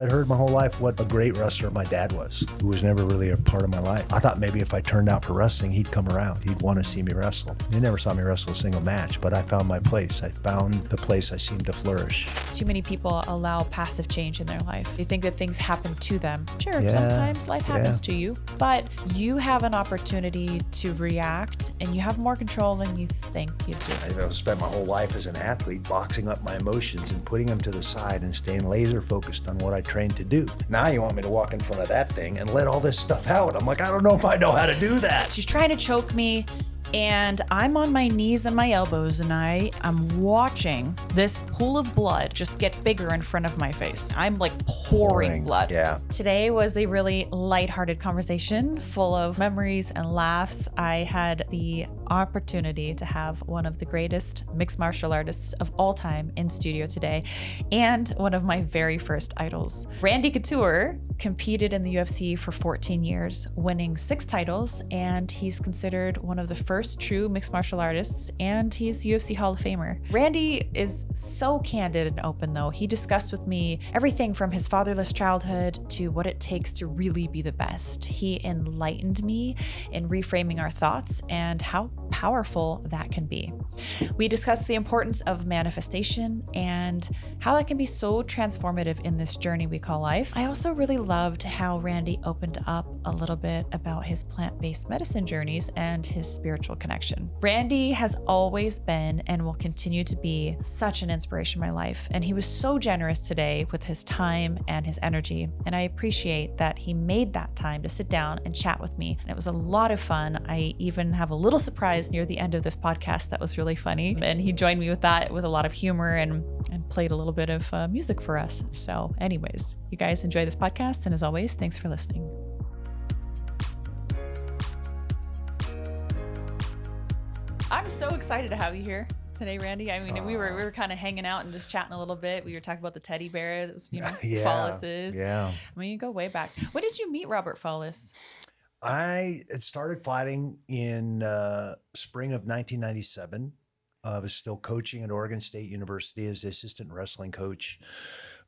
I'd heard my whole life what a great wrestler my dad was, who was never really a part of my life. I thought maybe if I turned out for wrestling, he'd come around. He'd want to see me wrestle. He never saw me wrestle a single match, but I found my place. I found the place I seemed to flourish. Too many people allow passive change in their life. They think that things happen to them. Sure, Yeah, sometimes life happens yeah. to you, but you have an opportunity to react and you have more control than you think you do. I've spent my whole life as an athlete boxing up my emotions and putting them to the side and staying laser focused on what I trained to do. Now you want me to walk in front of that thing and let all this stuff out. I'm like, I don't know if I know how to do that. She's trying to choke me, and I'm on my knees and my elbows, and I'm watching this pool of blood just get bigger in front of my face. I'm like pouring blood. Yeah. Today was a really lighthearted conversation full of memories and laughs. I had the opportunity to have one of the greatest mixed martial artists of all time in studio today, and one of my very first idols. Randy Couture competed in the UFC for 14 years, winning 6 titles, and he's considered one of the first true mixed martial artists, and he's UFC Hall of Famer. Randy is so candid and open though. He discussed with me everything from his fatherless childhood to what it takes to really be the best. He enlightened me in reframing our thoughts and how powerful that can be. We discussed the importance of manifestation and how that can be so transformative in this journey we call life. I also really loved how Randy opened up a little bit about his plant-based medicine journeys and his spiritual connection. Randy has always been and will continue to be such an inspiration in my life, and he was so generous today with his time and his energy, and I appreciate that he made that time to sit down and chat with me, and it was a lot of fun. I even have a little surprise near the end of this podcast that was really funny, and he joined me with that with a lot of humor and played a little bit of music for us. So anyways, you guys enjoy this podcast, and as always, thanks for listening. I'm so excited to have you here today, Randy. I mean, we were kind of hanging out and just chatting a little bit. We were talking about the teddy bear that was, Fallis's. Yeah. I mean, you go way back. When did you meet Robert Fallis? I had started fighting in spring of 1997. I was still coaching at Oregon State University as the assistant wrestling coach,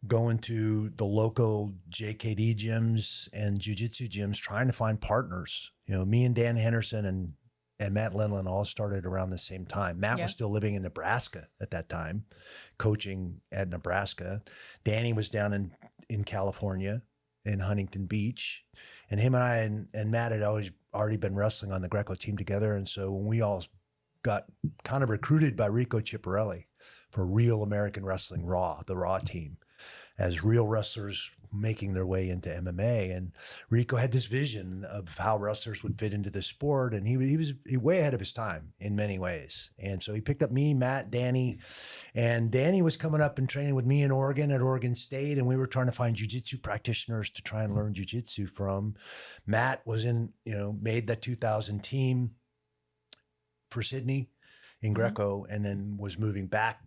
going to the local JKD gyms and jiu-jitsu gyms, trying to find partners. You know, me and Dan Henderson and Matt Linlin all started around the same time. Matt was still living in Nebraska at that time, coaching at Nebraska. Danny was down in California in Huntington Beach. And him and I and Matt had always already been wrestling on the Greco team together. And so when we all got kind of recruited by Rico Chiapparelli for Real American Wrestling Raw, the Raw team, as real wrestlers making their way into MMA. And Rico had this vision of how wrestlers would fit into the sport. And he was way ahead of his time in many ways. And so he picked up me, Matt, Danny, and Danny was coming up and training with me in Oregon at Oregon State. And we were trying to find jiu-jitsu practitioners to try and learn jiu-jitsu from. Matt was made the 2000 team for Sydney in Greco, and then was moving back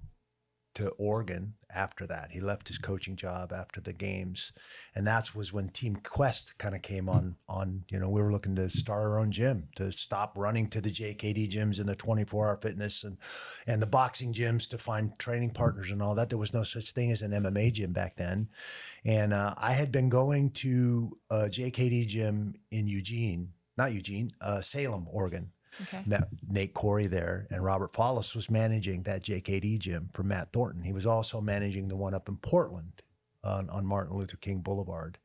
to Oregon after that. He left his coaching job after the games. And that was when Team Quest kind of came on, we were looking to start our own gym, to stop running to the JKD gyms and the 24-hour fitness and the boxing gyms to find training partners and all that. There was no such thing as an MMA gym back then. And I had been going to a JKD gym in Salem, Oregon. Okay. Met Nate Corey there, and Robert Fallis was managing that JKD gym for Matt Thornton. He was also managing the one up in Portland on Martin Luther King Boulevard.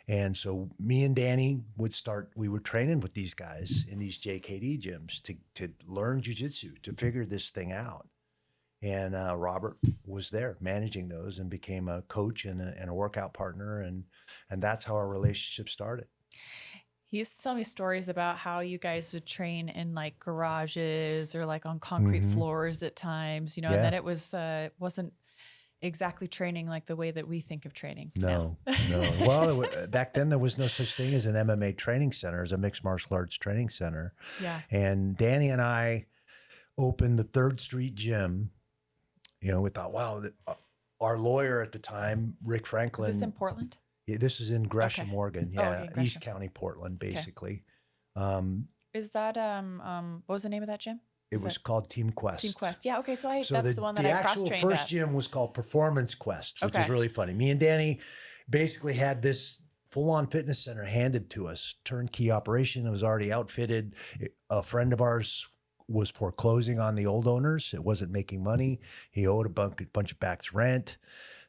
And so me and Danny we were training with these guys in these JKD gyms to learn jiu-jitsu, to figure this thing out. And Robert was there managing those and became a coach and a workout partner. And that's how our relationship started. He used to tell me stories about how you guys would train in like garages or like on concrete floors at times, and then it wasn't exactly training like the way that we think of training. No. Well, back then there was no such thing as an MMA training center, as a mixed martial arts training center. Yeah. And Danny and I opened the 3rd Street Gym. We thought, wow, our lawyer at the time, Rick Franklin. Is this in Portland? Yeah, this is in Gresham, Oregon. Yeah, Gresham. East County, Portland, basically. Is that what was the name of that gym? It was called Team Quest. Team Quest. Yeah. Okay. So that's the one that I cross-trained The actual at. first gym was called Performance Quest, which Okay. is really funny. Me and Danny basically had this full-on fitness center handed to us, turnkey operation. It was already outfitted. A friend of ours was foreclosing on the old owners. It wasn't making money. He owed a bunch of back's rent.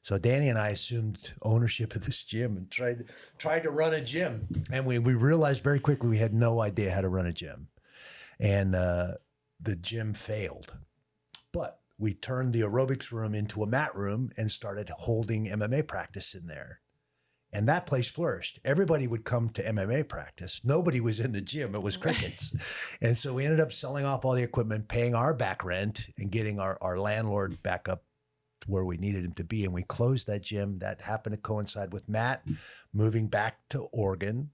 So Danny and I assumed ownership of this gym and tried to run a gym. And we realized very quickly we had no idea how to run a gym. And the gym failed. But we turned the aerobics room into a mat room and started holding MMA practice in there. And that place flourished. Everybody would come to MMA practice. Nobody was in the gym. It was crickets. And so we ended up selling off all the equipment, paying our back rent, and getting our landlord back up to where we needed him to be. And we closed that gym. That happened to coincide with Matt moving back to Oregon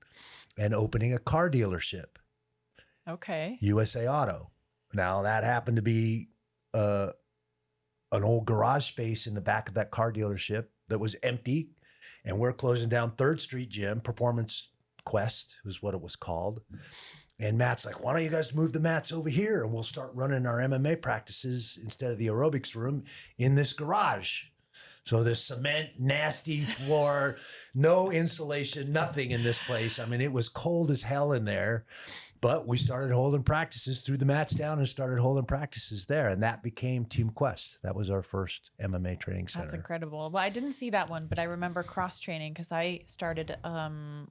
and opening a car dealership. Okay. USA Auto. Now, that happened to be an old garage space in the back of that car dealership that was empty. And we're closing down 3rd Street Gym, Performance Quest was what it was called. And Matt's like, why don't you guys move the mats over here and we'll start running our MMA practices instead of the aerobics room in this garage. So there's cement, nasty floor, no insulation, nothing in this place. I mean, it was cold as hell in there. But we started holding practices, threw the mats down and started holding practices there. And that became Team Quest. That was our first MMA training center. That's incredible. Well, I didn't see that one, but I remember cross training because I started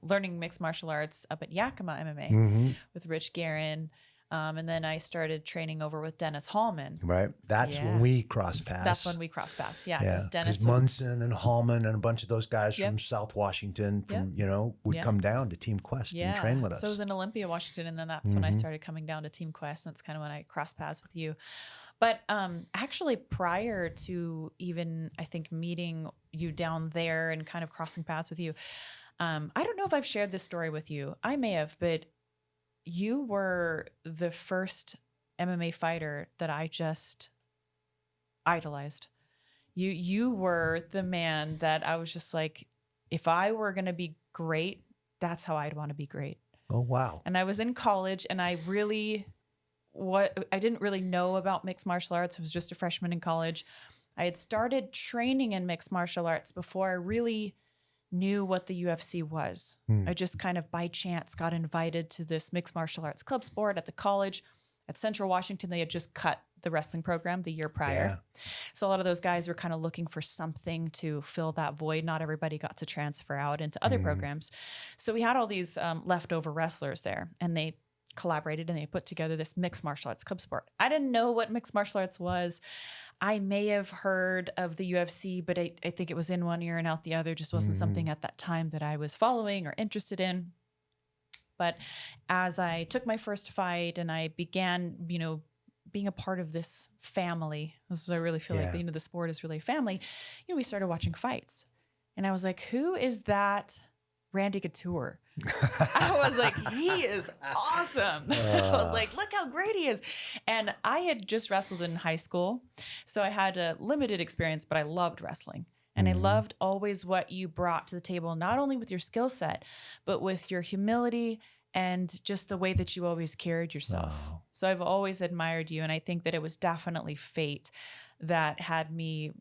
learning mixed martial arts up at Yakima MMA with Rich Guerin. And then I started training over with Dennis Hallman. Right. That's when we crossed paths. That's when we crossed paths. Yeah. Because Dennis Munson and Hallman and a bunch of those guys from South Washington would come down to Team Quest and train with us. So I was in Olympia, Washington. And then that's when I started coming down to Team Quest. And that's kind of when I crossed paths with you. But actually prior to even, I think, meeting you down there and kind of crossing paths with you, I don't know if I've shared this story with you. I may have, but you were the first MMA fighter that I just idolized. You were the man that I was just like, if I were going to be great, that's how I'd want to be great. Oh, wow. And I was in college and I didn't really know about mixed martial arts. I was just a freshman in college. I had started training in mixed martial arts before I really knew what the UFC was. I just kind of by chance got invited to this mixed martial arts club sport at the college at Central Washington. They had just cut the wrestling program the year prior. Yeah. So a lot of those guys were kind of looking for something to fill that void. Not everybody got to transfer out into other programs. So we had all these leftover wrestlers there and they collaborated and they put together this mixed martial arts club sport. I didn't know what mixed martial arts was. I may have heard of the UFC, but I think it was in one ear and out the other. Just wasn't something at that time that I was following or interested in. But as I took my first fight and I began, being a part of this family, this is what I really feel like, the sport is really a family. We started watching fights and I was like, who is that Randy Couture? I was like, he is awesome. I was like, look how great he is. And I had just wrestled in high school. So I had a limited experience, but I loved wrestling. And I loved always what you brought to the table, not only with your skill set, but with your humility and just the way that you always carried yourself. Wow. So I've always admired you. And I think that it was definitely fate that had me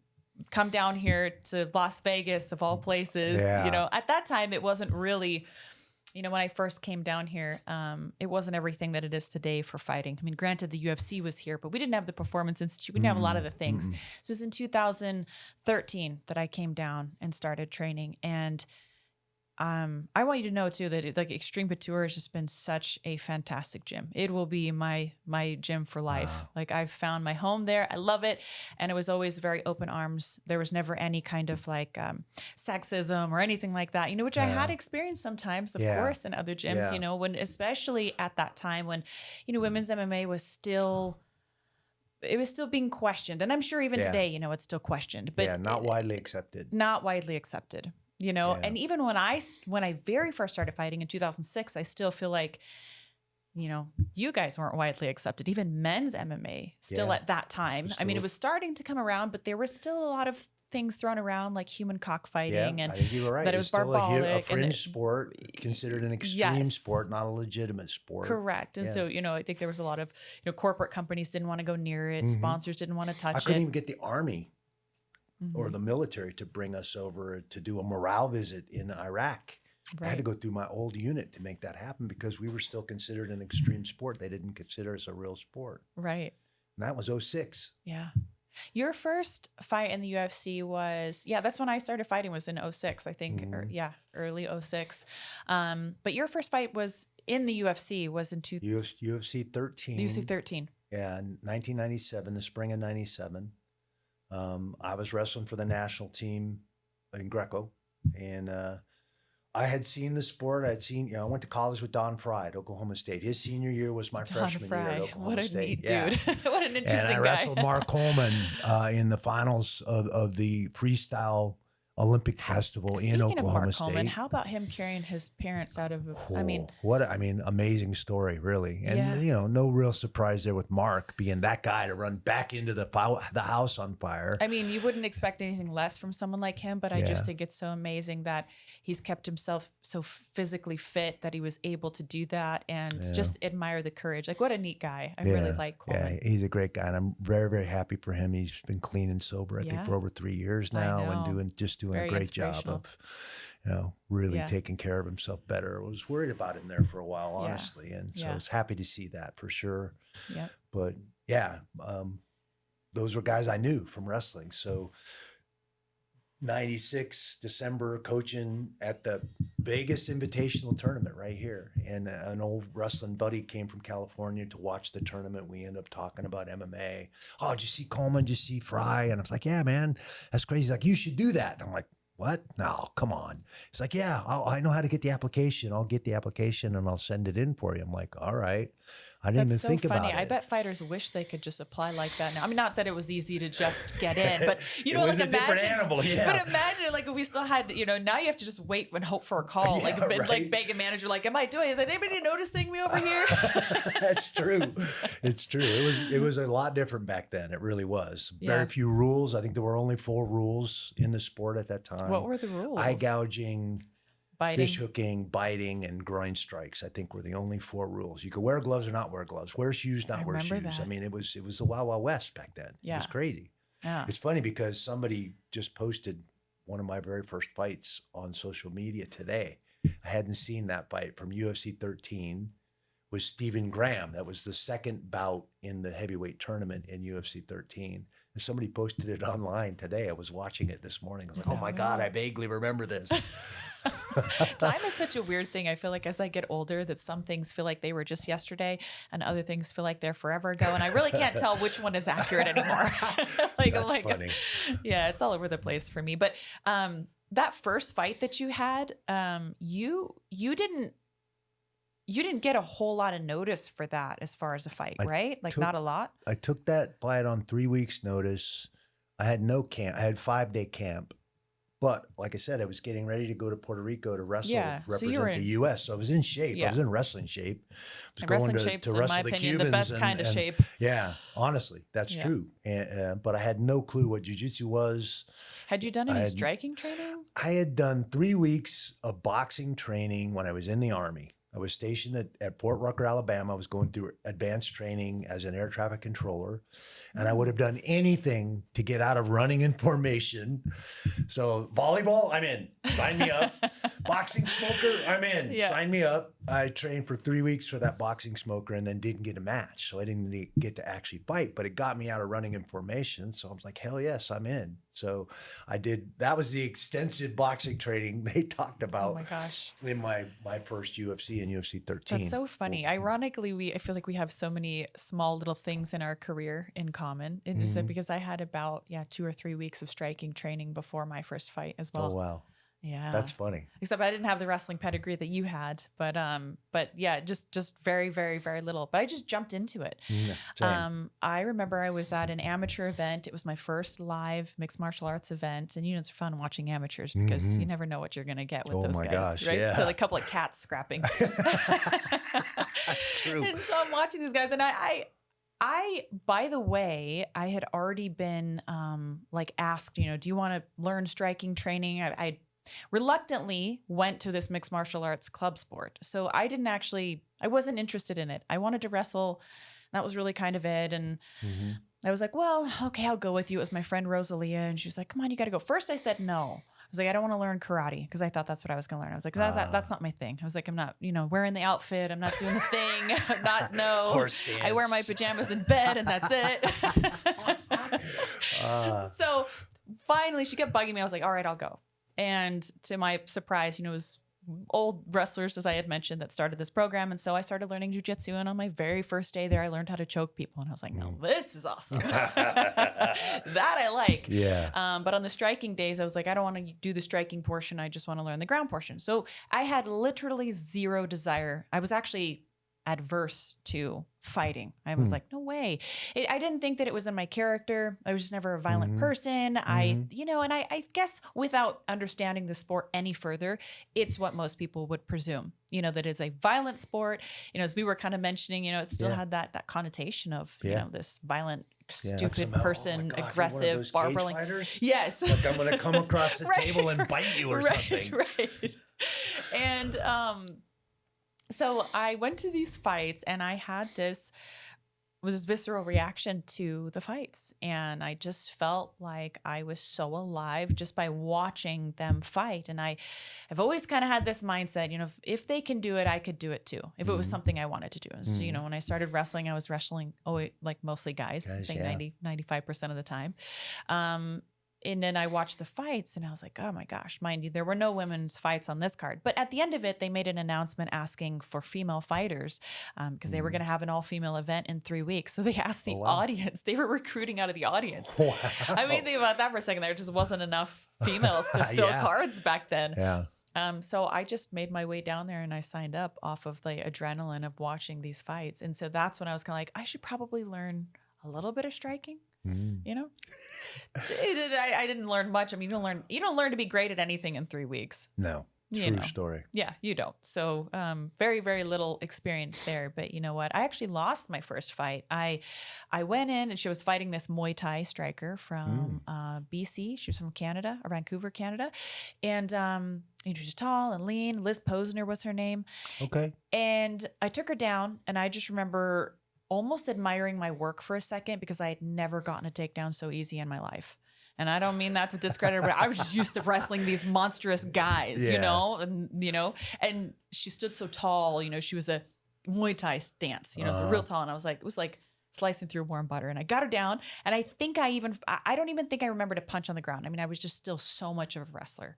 come down here to Las Vegas of all places. At that time, it wasn't really, when I first came down here, it wasn't everything that it is today for fighting. I mean, granted, the UFC was here, but we didn't have the Performance Institute. We didn't have a lot of the things. So it was in 2013 that I came down and started training. And I want you to know too that Extreme Couture has just been such a fantastic gym. It will be my gym for life. Wow. Like I've found my home there. I love it. And it was always very open arms. There was never any kind of sexism or anything like that, which I had experienced sometimes, of course, in other gyms, when, especially at that time when, women's MMA was still, it was still being questioned. And I'm sure even today, it's still questioned, but not widely accepted. Not widely accepted. And even when I very first started fighting in 2006, I still feel like, you guys weren't widely accepted. Even men's MMA still at that time. I mean, it was starting to come around, but there was still a lot of things thrown around like human cockfighting. And I think you were right. That it was still barbaric. A fringe sport, considered an extreme sport, not a legitimate sport. Correct. And so, I think there was a lot of, corporate companies didn't want to go near it. Sponsors didn't want to touch it. I couldn't even get the Army or the military to bring us over to do a morale visit in Iraq. I had to go through my old unit to make that happen because we were still considered an extreme sport. They didn't consider us a real sport. Right. And that was 06. Yeah. Your first fight in the UFC was, that's when I started fighting, was in 06, I think. Early 06. But your first fight was in the UFC, was in UFC 13. UFC 13. Yeah, in 1997, the spring of 97. I was wrestling for the national team in Greco. And I had seen the sport. I went to college with Don Fry at Oklahoma State. His senior year was my freshman year at Oklahoma State. What a neat dude. What an interesting guy. And I wrestled Mark Coleman in the finals of the freestyle Olympic Festival in Oklahoma State. Coleman, how about him carrying his parents out of, amazing story, really. And, no real surprise there with Mark being that guy to run back into the house on fire. I mean, you wouldn't expect anything less from someone like him, but I just think it's so amazing that he's kept himself so physically fit that he was able to do that, and just admire the courage. Like, what a neat guy. I really like Coleman. Yeah, he's a great guy, and I'm very, very happy for him. He's been clean and sober, I think, for over 3 years now, and doing very a great job of, really taking care of himself better. I was worried about him there for a while, honestly. And so I was happy to see that for sure. Yeah. But those were guys I knew from wrestling. So 96 December, coaching at the Vegas Invitational Tournament right here. And an old wrestling buddy came from California to watch the tournament. We ended up talking about MMA. Oh, did you see Coleman? Did you see Fry? And I was like, yeah, man, that's crazy. He's like, you should do that. And I'm like, what? No, come on. He's like, yeah, I know how to get the application. I'll get the application and I'll send it in for you. I'm like, all right. I didn't even think about it. I bet fighters wish they could just apply like that now. I mean, not that it was easy to just get in, but it was a different animal. But imagine, like, if we still had, now you have to just wait and hope for a call, like beg a manager, like, am I doing? Is anybody noticing me over here? That's true. It's true. It was a lot different back then. It really was. Very few rules. I think there were only 4 rules in the sport at that time. What were the rules? Eye gouging, biting, fish hooking, biting, and groin strikes, I think, were the only 4 rules. You could wear gloves or not wear gloves. Wear shoes, not wear shoes. That. I mean, it was the Wild Wild West back then. Yeah. It was crazy. Yeah. It's funny because somebody just posted one of my very first fights on social media today. I hadn't seen that fight from UFC 13 with Stephen Graham. That was the second bout in the heavyweight tournament in UFC 13. And somebody posted it online today. I was watching it this morning. I was like, oh my God, I vaguely remember this. Time is such a weird thing. I feel like as I get older that some things feel like they were just yesterday and other things feel like they're forever ago. And I really can't tell which one is accurate anymore. That's funny. Yeah, it's all over the place for me. But that first fight that you had, you didn't get a whole lot of notice for that as far as a fight, right? Like not a lot. I took that fight on 3 weeks notice. I had no camp. I had 5-day camp. But like I said, I was getting ready to go to Puerto Rico to wrestle, represent the U.S. So I was in shape. Yeah. I was in wrestling shape. I was wrestling shape's, in my opinion, the best kind of shape. Yeah, honestly, that's true. And, but I had no clue what jiu-jitsu was. Had you done any striking training? I had done 3 weeks of boxing training when I was in the Army. I was stationed at Fort Rucker, Alabama. I was going through advanced training as an air traffic controller, and I would have done anything to get out of running in formation. So volleyball, I'm in. Sign me up. Boxing smoker, I'm in. Yeah. Sign me up. I trained for 3 weeks for that boxing smoker and then didn't get a match. So I didn't get to actually fight, but it got me out of running in formation. So I was like, hell yes, I'm in. So I did. That was the extensive boxing training they talked about. Oh my gosh. In my first UFC and UFC 13. That's so funny. Ironically, I feel like we have so many small little things in our career in common. And just because I had about 2 or 3 weeks of striking training before my first fight as well. Oh wow. Yeah. That's funny. Except I didn't have the wrestling pedigree that you had, but yeah, just very, very, very little, but I just jumped into it. I remember I was at an amateur event. It was my first live mixed martial arts event. And it's fun watching amateurs because you never know what you're going to get with those guys. Gosh, right? Yeah. They're like a couple of cats scrapping. That's true. And so I'm watching these guys and I, by the way, I had already been asked, do you want to learn striking training? I reluctantly went to this mixed martial arts club sport. So I wasn't interested in it. I wanted to wrestle. That was really kind of it. And I was like, well, okay, I'll go with you. It was my friend Rosalia. And she's like, come on, you got to go. First, I said no. I was like, I don't want to learn karate because I thought that's what I was going to learn. I was like, that's not my thing. I was like, I'm not, wearing the outfit. I'm not doing the thing. I'm not, no. Horse dance. I wear my pajamas in bed and that's it. So finally, she kept bugging me. I was like, all right, I'll go. And to my surprise, it was old wrestlers, as I had mentioned, that started this program. And so I started learning jujitsu. And on my very first day there, I learned how to choke people. And I was like, no, this is awesome. That I like. Yeah. But on the striking days, I was like, I don't want to do the striking portion. I just want to learn the ground portion. So I had literally zero desire. I was actually adverse to fighting. I was like, no way. I didn't think that it was in my character. I was just never a violent person. And I guess without understanding the sport any further, it's what most people would presume, that is a violent sport. As we were kind of mentioning, it still had that connotation of, this violent, stupid person, aggressive, barbering. Yes. Look, I'm going to come across the table and bite you or something. Right. And, so I went to these fights and I had this visceral reaction to the fights. And I just felt like I was so alive just by watching them fight. And I've always kind of had this mindset, if they can do it, I could do it too. If it was something I wanted to do. And so, when I started wrestling, I was wrestling, like mostly guys say 95% of the time. And then I watched the fights and I was like, oh my gosh, mind you, there were no women's fights on this card. But at the end of it, they made an announcement asking for female fighters because they were going to have an all-female event in 3 weeks. So they asked the audience. They were recruiting out of the audience. Wow. I mean, think about that for a second. There just wasn't enough females to fill cards back then. Yeah. So I just made my way down there and I signed up off of the adrenaline of watching these fights. And so that's when I was kind of like, I should probably learn a little bit of striking. I didn't learn much. I mean, you don't learn to be great at anything in 3 weeks. No. True story. Yeah, you don't. So very, very little experience there. But you know what? I actually lost my first fight. I went in and she was fighting this Muay Thai striker from BC. She was from Canada, or Vancouver, Canada. And she was tall and lean. Liz Posner was her name. Okay. And I took her down and I just remember almost admiring my work for a second because I had never gotten a takedown so easy in my life. And I don't mean that to discredit her, but I was just used to wrestling these monstrous guys, and she stood so tall, she was a Muay Thai stance, so real tall. And I was like, it was like slicing through warm butter. And I got her down. And I think I don't even think I remembered a punch on the ground. I mean, I was just still so much of a wrestler.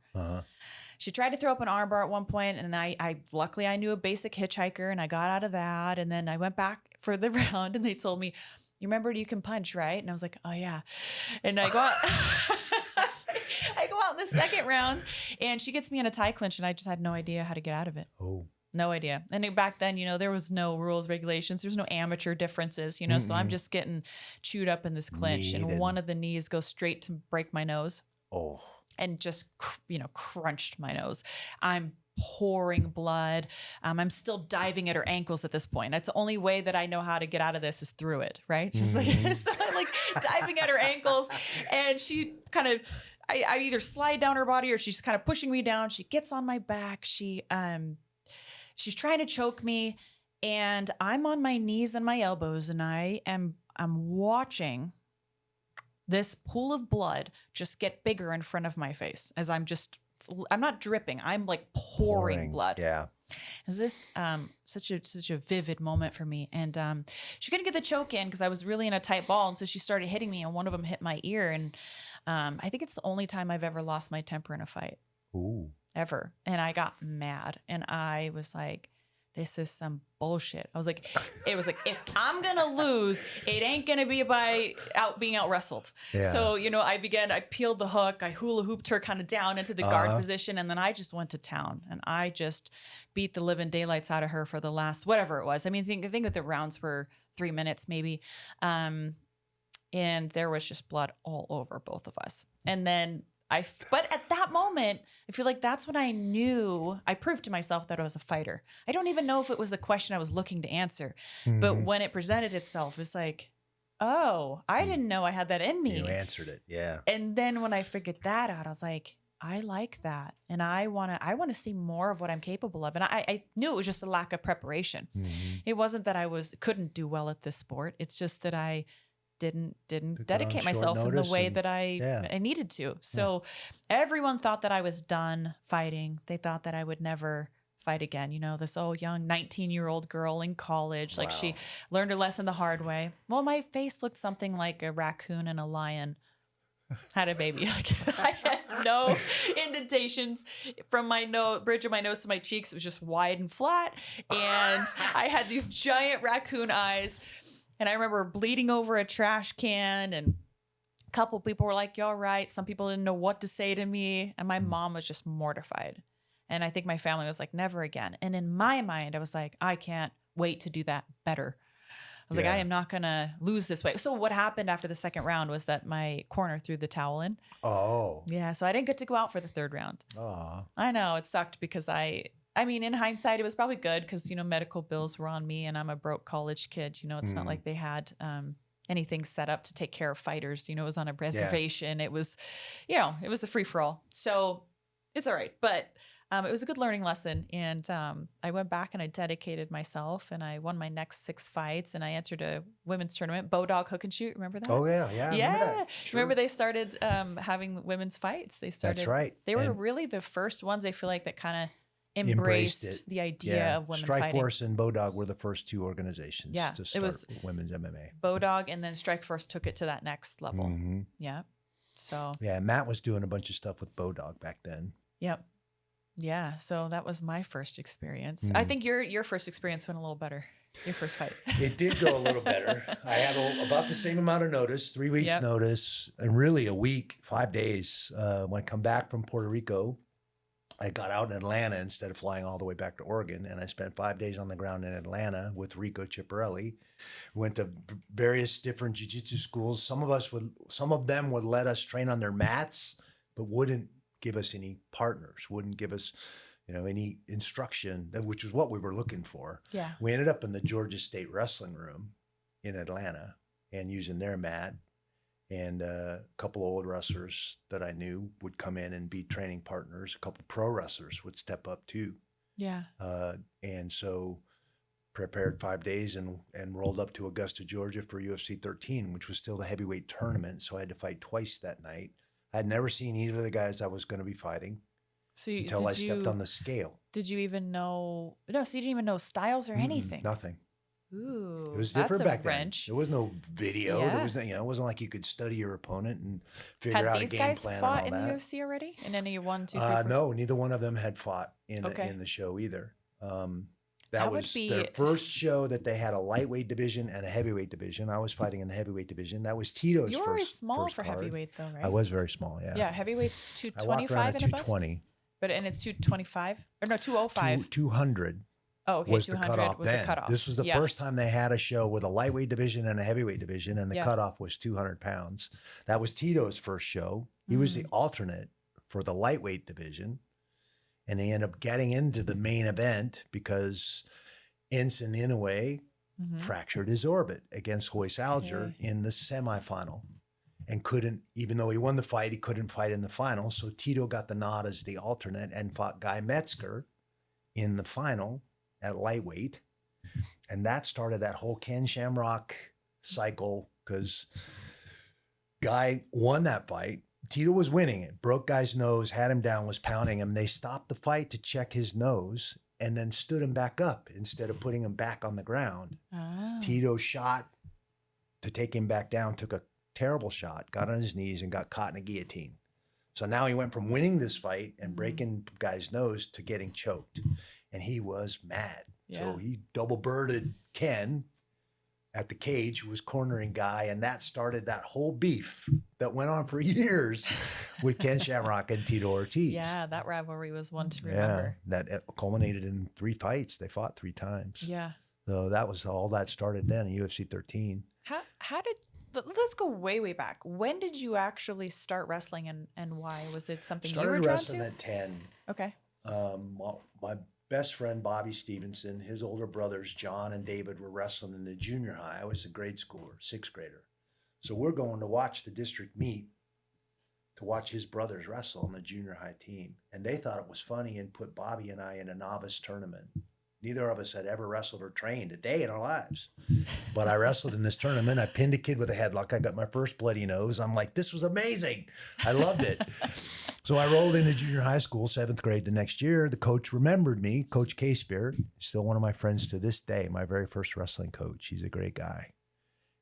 She tried to throw up an armbar at one point, and I luckily I knew a basic hitchhiker, and I got out of that. And then I went back for the round, and they told me, "You remember you can punch, right?" And I was like, "Oh yeah." And I go out, I go out in the second round, and she gets me in a tie clinch, and I just had no idea how to get out of it. Oh. No idea. And back then, there was no rules, regulations. There's no amateur differences, so I'm just getting chewed up in this clinch, and one of the knees goes straight to break my nose. Oh. And just, crunched my nose. I'm pouring blood. I'm still diving at her ankles at this point. That's the only way that I know how to get out of this is through it, right? Just so I'm like diving at her ankles, and she kind of, I either slide down her body or she's kind of pushing me down. She gets on my back. She's trying to choke me, and I'm on my knees and my elbows, and I'm watching this pool of blood just get bigger in front of my face as I'm not dripping. I'm like pouring blood. Yeah. It was just such a vivid moment for me. And she couldn't get the choke in because I was really in a tight ball. And so she started hitting me, and one of them hit my ear. And I think it's the only time I've ever lost my temper in a fight. Ooh. Ever. And I got mad, and I was like, this is some bullshit. It was like, if I'm going to lose, it ain't going to be by being out wrestled. Yeah. So, I peeled the hook. I hula hooped her kind of down into the guard position. And then I just went to town, and I just beat the living daylights out of her for the last, whatever it was. I mean, I think that the rounds were 3 minutes maybe. And there was just blood all over both of us. And then but at that moment, I feel like that's when I proved to myself that I was a fighter. I don't even know if it was the question I was looking to answer, but when it presented itself, it's like, oh, I didn't know I had that in me. You answered it. Yeah. And then when I figured that out, I was like, I like that. And I want to see more of what I'm capable of. And I knew it was just a lack of preparation. It wasn't that I couldn't do well at this sport. It's just that I didn't Took it on dedicate short myself in the notice way and- that yeah. I needed to. So everyone thought that I was done fighting. They thought that I would never fight again. You know, this young 19-year-old girl in college, like she Wow. learned her lesson the hard way. Well, my face looked something like a raccoon and a lion had a baby. Like I had no indentations from my bridge of my nose to my cheeks. It was just wide and flat. And I had these giant raccoon eyes. And I remember bleeding over a trash can, and a couple people were like, "You all right?" Some people didn't know what to say to me. And my mom was just mortified. And I think my family was like, "Never again." And in my mind, I was like, I can't wait to do that better. I was like, I am not going to lose this way. So what happened after the second round was that my corner threw the towel in. Oh. Yeah. So I didn't get to go out for the third round. Aw. I know it sucked because I mean, in hindsight, it was probably good because, you know, medical bills were on me and I'm a broke college kid. You know, it's not like they had anything set up to take care of fighters. You know, it was on a reservation. It was, you know, it was a free for all. So it's all right. But it was a good learning lesson. And I went back and I dedicated myself and I won my next 6 fights and I entered a women's tournament, Bodog Hook and Shoot. Remember that? Oh, yeah. Yeah. I remember that. Sure. Remember they started having women's fights. They started. That's right. They were And really the first ones, I feel like, that kind of embraced the idea of women fighting. Strikeforce and Bodog were the first 2 organizations to start it was women's MMA. Bodog and then Strikeforce took it to that next level. Mm-hmm. Yeah. So. Yeah, Matt was doing a bunch of stuff with Bodog back then. Yep. Yeah. So that was my first experience. I think your first experience went a little better. Your first fight. It did go a little better. I had about the same amount of notice, 3 weeks notice, and really a week, 5 days. When I come back from Puerto Rico, I got out in Atlanta instead of flying all the way back to Oregon, and I spent 5 days on the ground in Atlanta with Rico Ciparelli. Went to various different jiu-jitsu schools. Some of them would let us train on their mats, but wouldn't give us any partners, wouldn't give us, you know, any instruction, which was what we were looking for. Yeah. We ended up in the Georgia State Wrestling Room in Atlanta and using their mat. And a couple of old wrestlers that I knew would come in and be training partners. A couple pro wrestlers would step up too. Yeah. And so prepared 5 days and rolled up to Augusta, Georgia for UFC 13, which was still the heavyweight tournament. So I had to fight twice that night. I had never seen either of the guys I was going to be fighting until I stepped on the scale. Did you even know? No, so you didn't even know styles or anything? Nothing. Ooh, it was different back then. There was no video. Yeah. There was, it wasn't like you could study your opponent and figure out a game plan and all that. Had these guys fought in the UFC already? In any 1, 2, 3, 4? No, neither one of them had fought in the show either. That was would be their first show that they had a lightweight division and a heavyweight division. I was fighting in the heavightweight division. That was Tito's You first. were very small first for card. heavyweight, though, right? I was very small. Yeah. Yeah, heavyweight's I walked around 225 at and above. 220. And it's 225 or no 205. 200. Oh, okay. Was 200 the cutoff was then. the cutoff. This was the first time they had a show with a lightweight division and a heavyweight division, and the Yeah. cutoff was 200 pounds. That was Tito's first show. He was the alternate for the lightweight division, and they ended up getting into the main event because Ensign Inoue fractured his orbit against Royce Alger in the semifinal and couldn't, even though he won the fight, he couldn't fight in the final. So Tito got the nod as the alternate and fought Guy Metzger in the final at lightweight. And that started that whole Ken Shamrock cycle because Guy won that fight. Tito was winning it, broke Guy's nose, had him down, was pounding him. They stopped the fight to check his nose and then stood him back up instead of putting him back on the ground. Oh. Tito shot to take him back down, took a terrible shot, got on his knees and got caught in a guillotine. So now he went from winning this fight and breaking Guy's nose to getting choked. And he was mad. Yeah. So he double birded Ken at the cage, who was cornering Guy. And that started that whole beef that went on for years with Ken Shamrock and Tito Ortiz. Yeah, that rivalry was one to remember. Yeah, that culminated in 3 fights. They fought 3 times. Yeah. So that was all that started then in UFC 13. How did let's go way back. When did you actually start wrestling and why? Was it something you were Started drawn wrestling to? at 10. Okay. My best friend, Bobby Stevenson, his older brothers, John and David, were wrestling in the junior high. I was a grade schooler, 6th grader. So we're going to watch the district meet to watch his brothers wrestle on the junior high team. And they thought it was funny and put Bobby and I in a novice tournament Neither of us had ever wrestled or trained a day in our lives. But I wrestled in this tournament. I pinned a kid with a headlock. I got my first bloody nose. I'm like, this was amazing. I loved it. So I rolled into junior high school, 7th grade the next year. The coach remembered me, Coach K-Spirit, still one of my friends to this day, my very first wrestling coach. He's a great guy.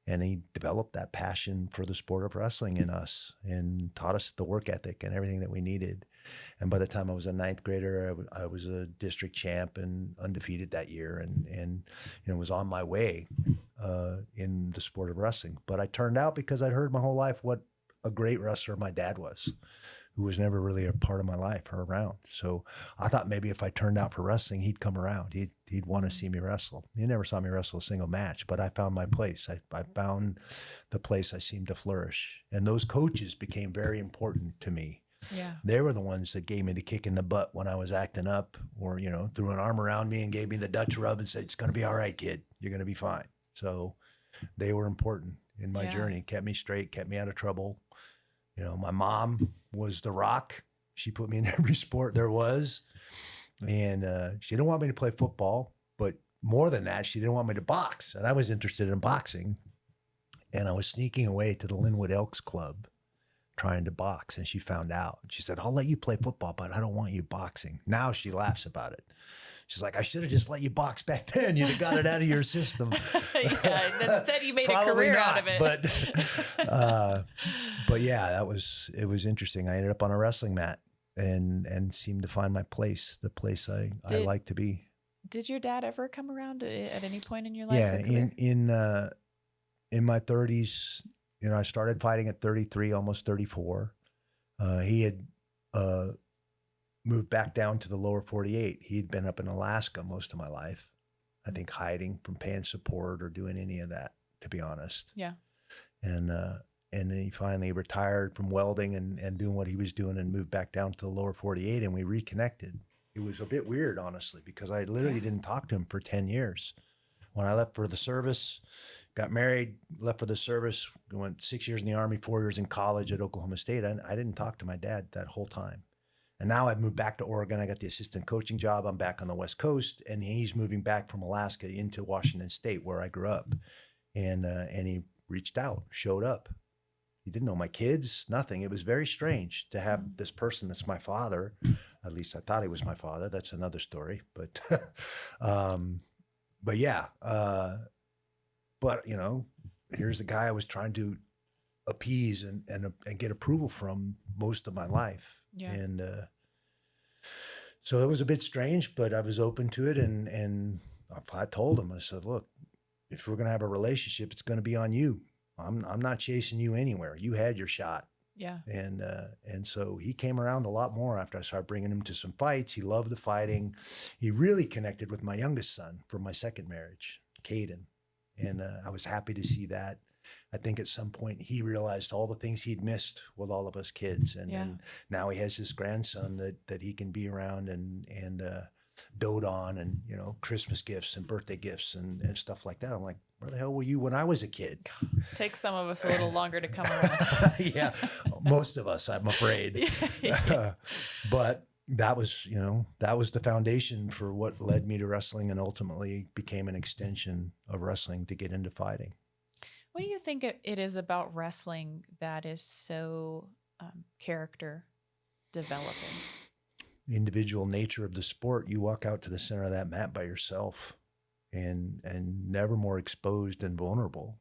And he developed that passion for the sport of wrestling in us and taught us the work ethic and everything that we needed. And by the time I was a 9th grader, I was a district champ and undefeated that year, and was on my way in the sport of wrestling. But I turned out because I'd heard my whole life what a great wrestler my dad was, who was never really a part of my life or around. So I thought maybe if I turned out for wrestling, he'd come around. He'd want to see me wrestle. He never saw me wrestle a single match, but I found my place. I found the place I seemed to flourish. And those coaches became very important to me. Yeah. They were the ones that gave me the kick in the butt when I was acting up, or, threw an arm around me and gave me the Dutch rub and said, it's going to be all right, kid. You're going to be fine. So they were important in my journey, kept me straight, kept me out of trouble. My mom was the rock. She put me in every sport there was. And she didn't want me to play football, but more than that, she didn't want me to box. And I was interested in boxing. And I was sneaking away to the Linwood Elks Club trying to box. And she found out. She said, I'll let you play football, but I don't want you boxing. Now she laughs about it. She's like, I should have just let you box back then. You'd have got it out of your system. Instead you made a career out of it. But yeah, it was interesting. I ended up on a wrestling mat and seemed to find my place, the place I like to be. Did your dad ever come around at any point in your life? Yeah, in my 30s, I started fighting at 33, almost 34. He had moved back down to the lower 48. He'd been up in Alaska most of my life, I think, hiding from paying support or doing any of that, to be honest. Yeah. And then he finally retired from welding and doing what he was doing and moved back down to the lower 48, and we reconnected. It was a bit weird, honestly, because I literally didn't talk to him for 10 years. When I left for the service, got married, left for the service, went 6 years in the Army, 4 years in college at Oklahoma State. I didn't talk to my dad that whole time. And now I've moved back to Oregon. I got the assistant coaching job. I'm back on the West Coast, and he's moving back from Alaska into Washington State, where I grew up. And he reached out, showed up. He didn't know my kids, nothing. It was very strange to have this person that's my father. At least I thought he was my father. That's another story. But, yeah. But here's the guy I was trying to appease and get approval from most of my life. Yeah. And so it was a bit strange, but I was open to it. And I told him, I said, look, if we're going to have a relationship, it's going to be on you. I'm not chasing you anywhere. You had your shot. Yeah. And so he came around a lot more after I started bringing him to some fights. He loved the fighting. He really connected with my youngest son from my second marriage, Caden. And I was happy to see that. I think at some point he realized all the things he'd missed with all of us kids. And now he has this grandson that he can be around and dote on, and, Christmas gifts and birthday gifts and stuff like that. I'm like, where the hell were you when I was a kid? Takes some of us a little longer to come around. Yeah, most of us, I'm afraid. But that was the foundation for what led me to wrestling and ultimately became an extension of wrestling to get into fighting. What do you think it is about wrestling that is so character developing? The individual nature of the sport. You walk out to the center of that mat by yourself and never more exposed and vulnerable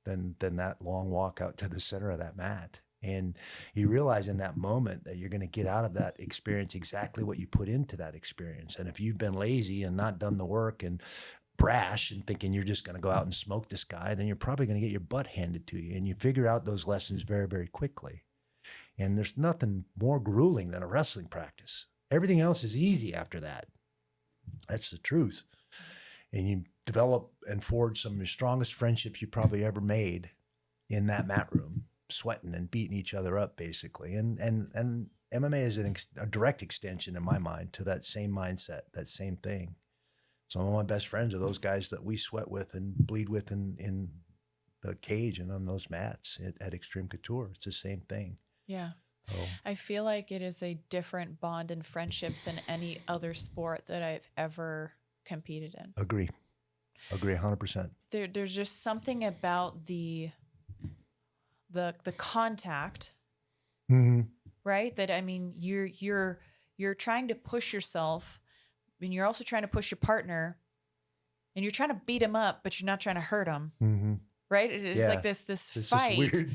than that long walk out to the center of that mat. And you realize in that moment that you're going to get out of that experience exactly what you put into that experience. And if you've been lazy and not done the work and brash and thinking you're just going to go out and smoke this guy, then you're probably going to get your butt handed to you. And you figure out those lessons very, very quickly. And there's nothing more grueling than a wrestling practice. Everything else is easy after that. That's the truth. And you develop and forge some of the strongest friendships you probably ever made in that mat room, sweating and beating each other up, basically. And MMA is a direct extension in my mind to that same mindset, that same thing. Some of my best friends are those guys that we sweat with and bleed with in the cage and on those mats at Extreme Couture. It's the same thing. Yeah. Oh. I feel like it is a different bond and friendship than any other sport that I've ever competed in. Agree 100%. There's just something about the contact, Mm-hmm. right? That, I mean, you're trying to push yourself, and you're also trying to push your partner, and you're trying to beat him up, but you're not trying to hurt him. Mm-hmm. Right? It's Yeah. like this It's fight, this weird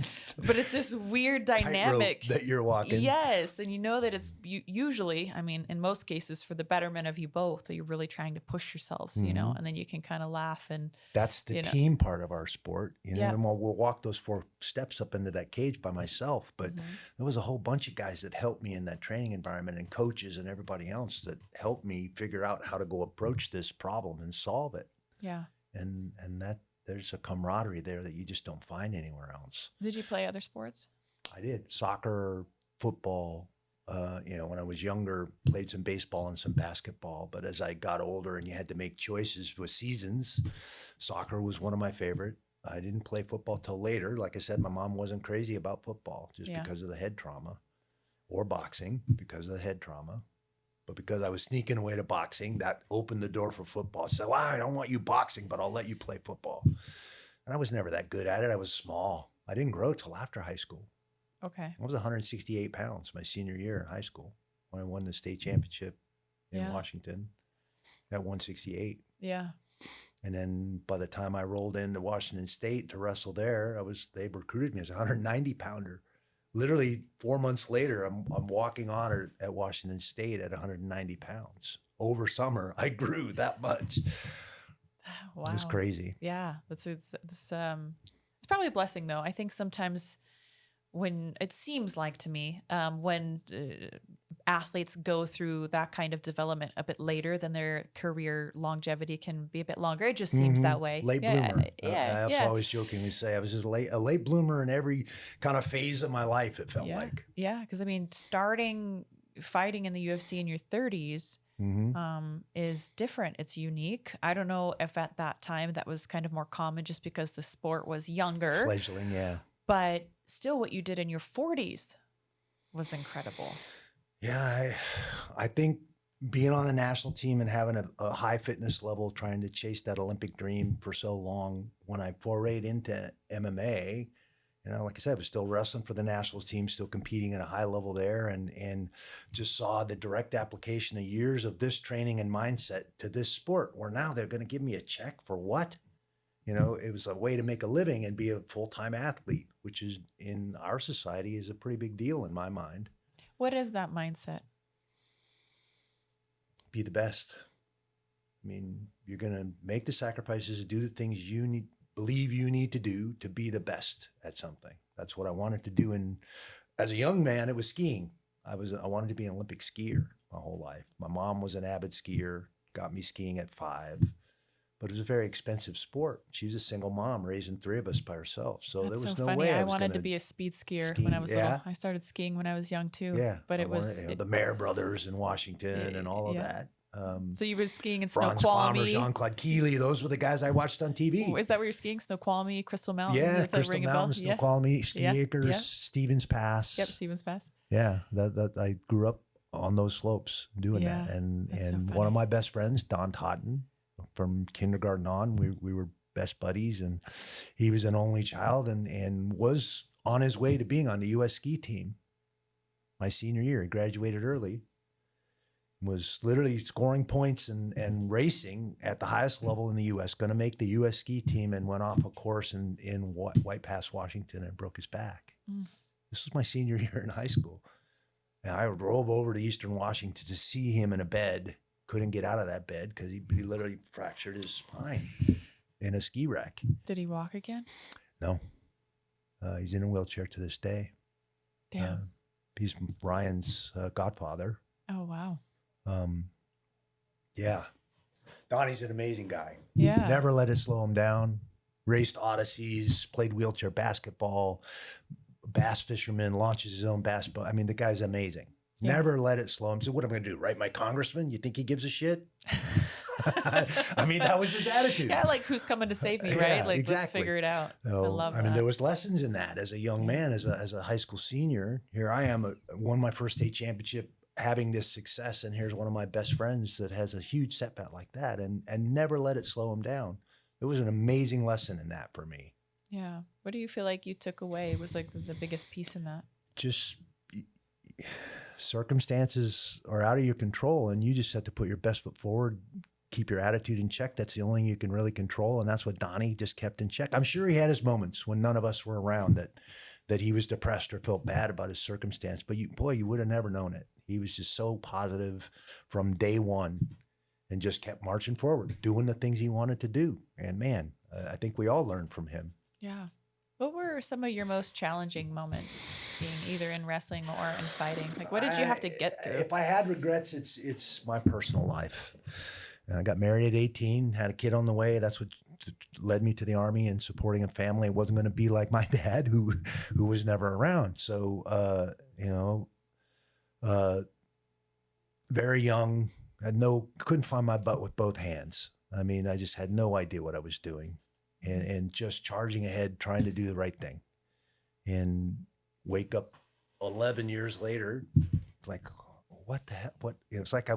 but it's this weird tightrope dynamic that you're walking. Yes, and you know that it's usually, I mean, in most cases, for the betterment of you both. You're really trying to push yourselves, you know, and then you can kind of laugh and. That's the team part of our sport. You know, Yeah. and we'll walk those 4 steps up into that cage by myself, but there was a whole bunch of guys that helped me in that training environment, and coaches and everybody else that helped me figure out how to go approach this problem and solve it. Yeah. And that there's a camaraderie there that you just don't find anywhere else. Did you play other sports? I did soccer, football. You know, when I was younger, played some baseball and some basketball. But as I got older and you had to make choices with seasons, soccer was one of my favorite. I didn't play football till later. Like I said, my mom wasn't crazy about football just because of the head trauma, or boxing because of the head trauma. But because I was sneaking away to boxing, that opened the door for football. So, I don't want you boxing, but I'll let you play football. And I was never that good at it. I was small. I didn't grow till after high school. Okay. I was 168 pounds my senior year in high school when I won the state championship in Washington at 168. Yeah. And then by the time I rolled into Washington State to wrestle there, they recruited me as a 190 pounder. Literally 4 months later, I'm walking on at Washington State at 190 pounds. Over summer, I grew that much. Wow. It was crazy. Yeah. It's probably a blessing, though. I think sometimes when it seems like to me, when athletes go through that kind of development a bit later, then their career longevity can be a bit longer. It just seems that way. Late bloomer. I always jokingly say I was just a late bloomer in every kind of phase of my life, it felt like. Yeah. Because, I mean, starting fighting in the UFC in your 30s is different. It's unique. I don't know if at that time that was kind of more common just because the sport was younger. Fledgling, yeah. But still, what you did in your 40s was incredible. Yeah, I think being on the national team and having a high fitness level, trying to chase that Olympic dream for so long, when I forayed into MMA, you know, like I said, I was still wrestling for the national team, still competing at a high level there, and just saw the direct application of years of this training and mindset to this sport, where now they're going to give me a check for what? You know, it was a way to make a living and be a full-time athlete, which is in our society is a pretty big deal in my mind. What is that mindset? Be the best. I mean, you're going to make the sacrifices, do the things you believe you need to do to be the best at something. That's what I wanted to do. And as a young man, it was skiing. I wanted to be an Olympic skier my whole life. My mom was an avid skier, got me skiing at 5. But it was a very expensive sport. She was a single mom raising 3 of us by herself. So That's there was so no funny. way I wanted to be a speed skier when I was little. I started skiing when I was young too. Yeah. But it was the Mayer brothers in Washington and all of that. So you were skiing in Franz Snoqualmie. Clymer, Jean-Claude Keeley. Those were the guys I watched on TV. Oh, is that where you're skiing? Snoqualmie, Crystal Mountain? Yeah, Does that Crystal ring a Mountain, bell? Snoqualmie, Ski Acres, Yeah. Stevens Pass. Yep, Stevens Pass. Yeah, that I grew up on those slopes doing Yeah, that. And that's so one funny. of my best friends, Don Totten, from kindergarten on, we were best buddies, and he was an only child and was on his way to being on the U.S. ski team my senior year. He graduated early, was literally scoring points and racing at the highest level in the U.S., going to make the U.S. ski team, and went off a course in White Pass, Washington, and broke his back. This was my senior year in high school. And I drove over to Eastern Washington to see him in a bed. Couldn't get out of that bed because he literally fractured his spine in a ski wreck. Did he walk again? No. He's in a wheelchair to this day. Damn. He's Ryan's godfather. Oh, wow. Yeah. Donnie's an amazing guy. Yeah. Never let it slow him down. Raced Odysseys, played wheelchair basketball, bass fisherman, launches his own bass boat. I mean, the guy's amazing. Yeah. Never let it slow him. So what am I going to do? Write my congressman? You think he gives a shit? I mean, that was his attitude. Yeah, like who's coming to save me, right? Yeah, Like, exactly. let's figure it out. So, I love that. I mean, there was lessons in that as a young man, as a high school senior. Here I am, won my first state championship having this success, and here's one of my best friends that has a huge setback like that, and never let it slow him down. It was an amazing lesson in that for me. Yeah. What do you feel like you took away was like the biggest piece in that? Just circumstances are out of your control, and you just have to put your best foot forward, keep your attitude in check. That's the only thing you can really control, and that's what Donnie just kept in check. I'm sure he had his moments when none of us were around that he was depressed or felt bad about his circumstance, but you would have never known it. He was just so positive from day one and just kept marching forward, doing the things he wanted to do. And man, I think we all learned from him. Yeah. What were some of your most challenging moments being either in wrestling or in fighting? Like, what did you have to get through? If I had regrets, it's my personal life. I got married at 18, had a kid on the way. That's what led me to the Army and supporting a family. It wasn't going to be like my dad, who was never around. So, very young, couldn't find my butt with both hands. I mean, I just had no idea what I was doing, and just charging ahead, trying to do the right thing, and wake up 11 years later, like, what the hell? What? It was like I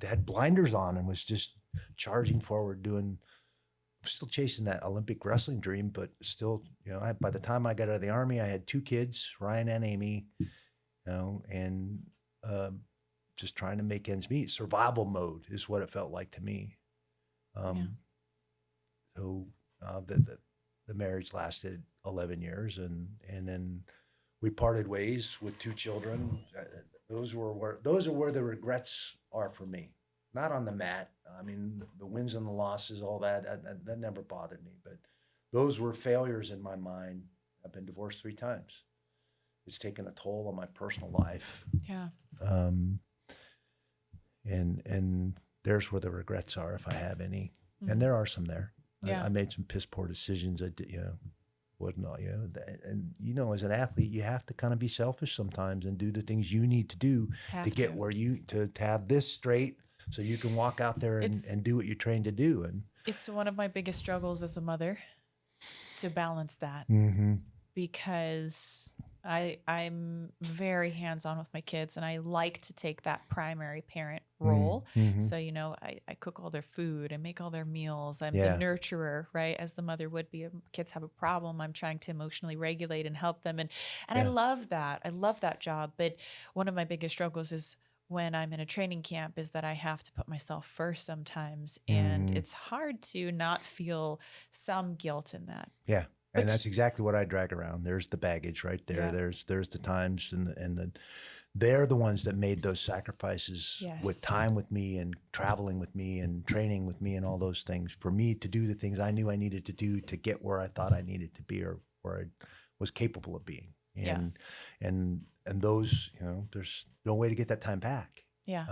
had blinders on and was just charging forward, still chasing that Olympic wrestling dream, but still, by the time I got out of the Army, I had 2 kids, Ryan and Amy, and just trying to make ends meet. Survival mode is what it felt like to me. So the marriage lasted 11 years, and then we parted ways with 2 children. Those are where the regrets are for me. Not on the mat. I mean, the wins and the losses, all that never bothered me. But those were failures in my mind. I've been divorced 3 times. It's taken a toll on my personal life. Yeah. And there's where the regrets are, if I have any. Mm-hmm. And there are some there. Yeah. I made some piss poor decisions. I did, wasn't all, and as an athlete, you have to kind of be selfish sometimes and do the things you need to do to get where to have this straight, so you can walk out there and do what you're trained to do. And it's one of my biggest struggles as a mother to balance that, because I'm very hands-on with my kids, and I like to take that primary parent role. So, I cook all their food, I make all their meals. I'm the nurturer, right? As the mother would be. If kids have a problem, I'm trying to emotionally regulate and help them. And I love that. I love that job. But one of my biggest struggles is when I'm in a training camp is that I have to put myself first sometimes. And it's hard to not feel some guilt in that. Yeah. And that's exactly what I drag around. There's the baggage right there. Yeah. There's the times and they're the ones that made those sacrifices with time with me and traveling with me and training with me and all those things for me to do the things I knew I needed to do to get where I thought I needed to be, or where I was capable of being. And those, there's no way to get that time back. Yeah.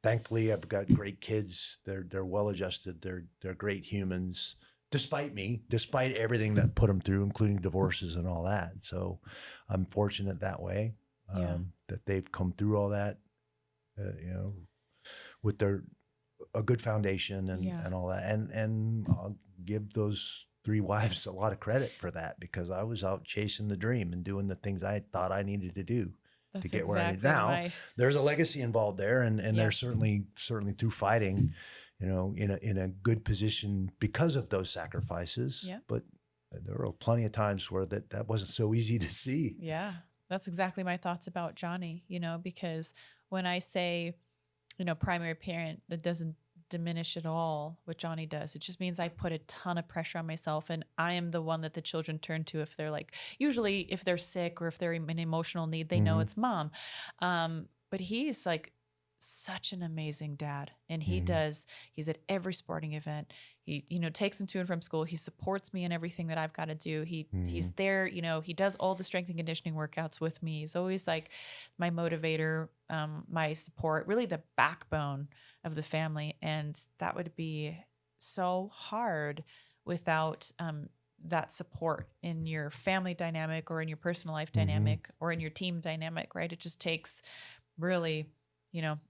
Thankfully, I've got great kids. They're well adjusted. They're great humans. Despite me, despite everything that put them through, including divorces and all that. So I'm fortunate that way, that they've come through all that, with a good foundation and all that. And I'll give those 3 wives a lot of credit for that, because I was out chasing the dream and doing the things I thought I needed to do to get where I need. Now, there's a legacy involved there, and there's certainly through fighting, in a good position because of those sacrifices. Yeah. But there were plenty of times where that wasn't so easy to see. Yeah. That's exactly my thoughts about Johnny, because when I say, primary parent, that doesn't diminish at all what Johnny does. It just means I put a ton of pressure on myself, and I am the one that the children turn to if they're usually if they're sick or if they're in emotional need, they know it's mom. But he's such an amazing dad, and he's at every sporting event. He takes them to and from school. He supports me in everything that I've got to do. He's there, he does all the strength and conditioning workouts with me. He's always my motivator, my support, really the backbone of the family. And that would be so hard without that support in your family dynamic or in your personal life dynamic or in your team dynamic, right? It just takes really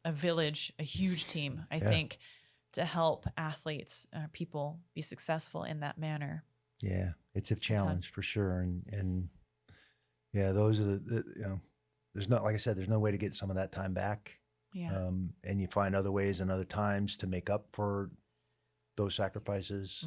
a village, a huge team, I think, to help athletes, people be successful in that manner. Yeah, it's a challenge for sure. And those are the there's not, like I said, there's no way to get some of that time back. Yeah. And you find other ways and other times to make up for those sacrifices.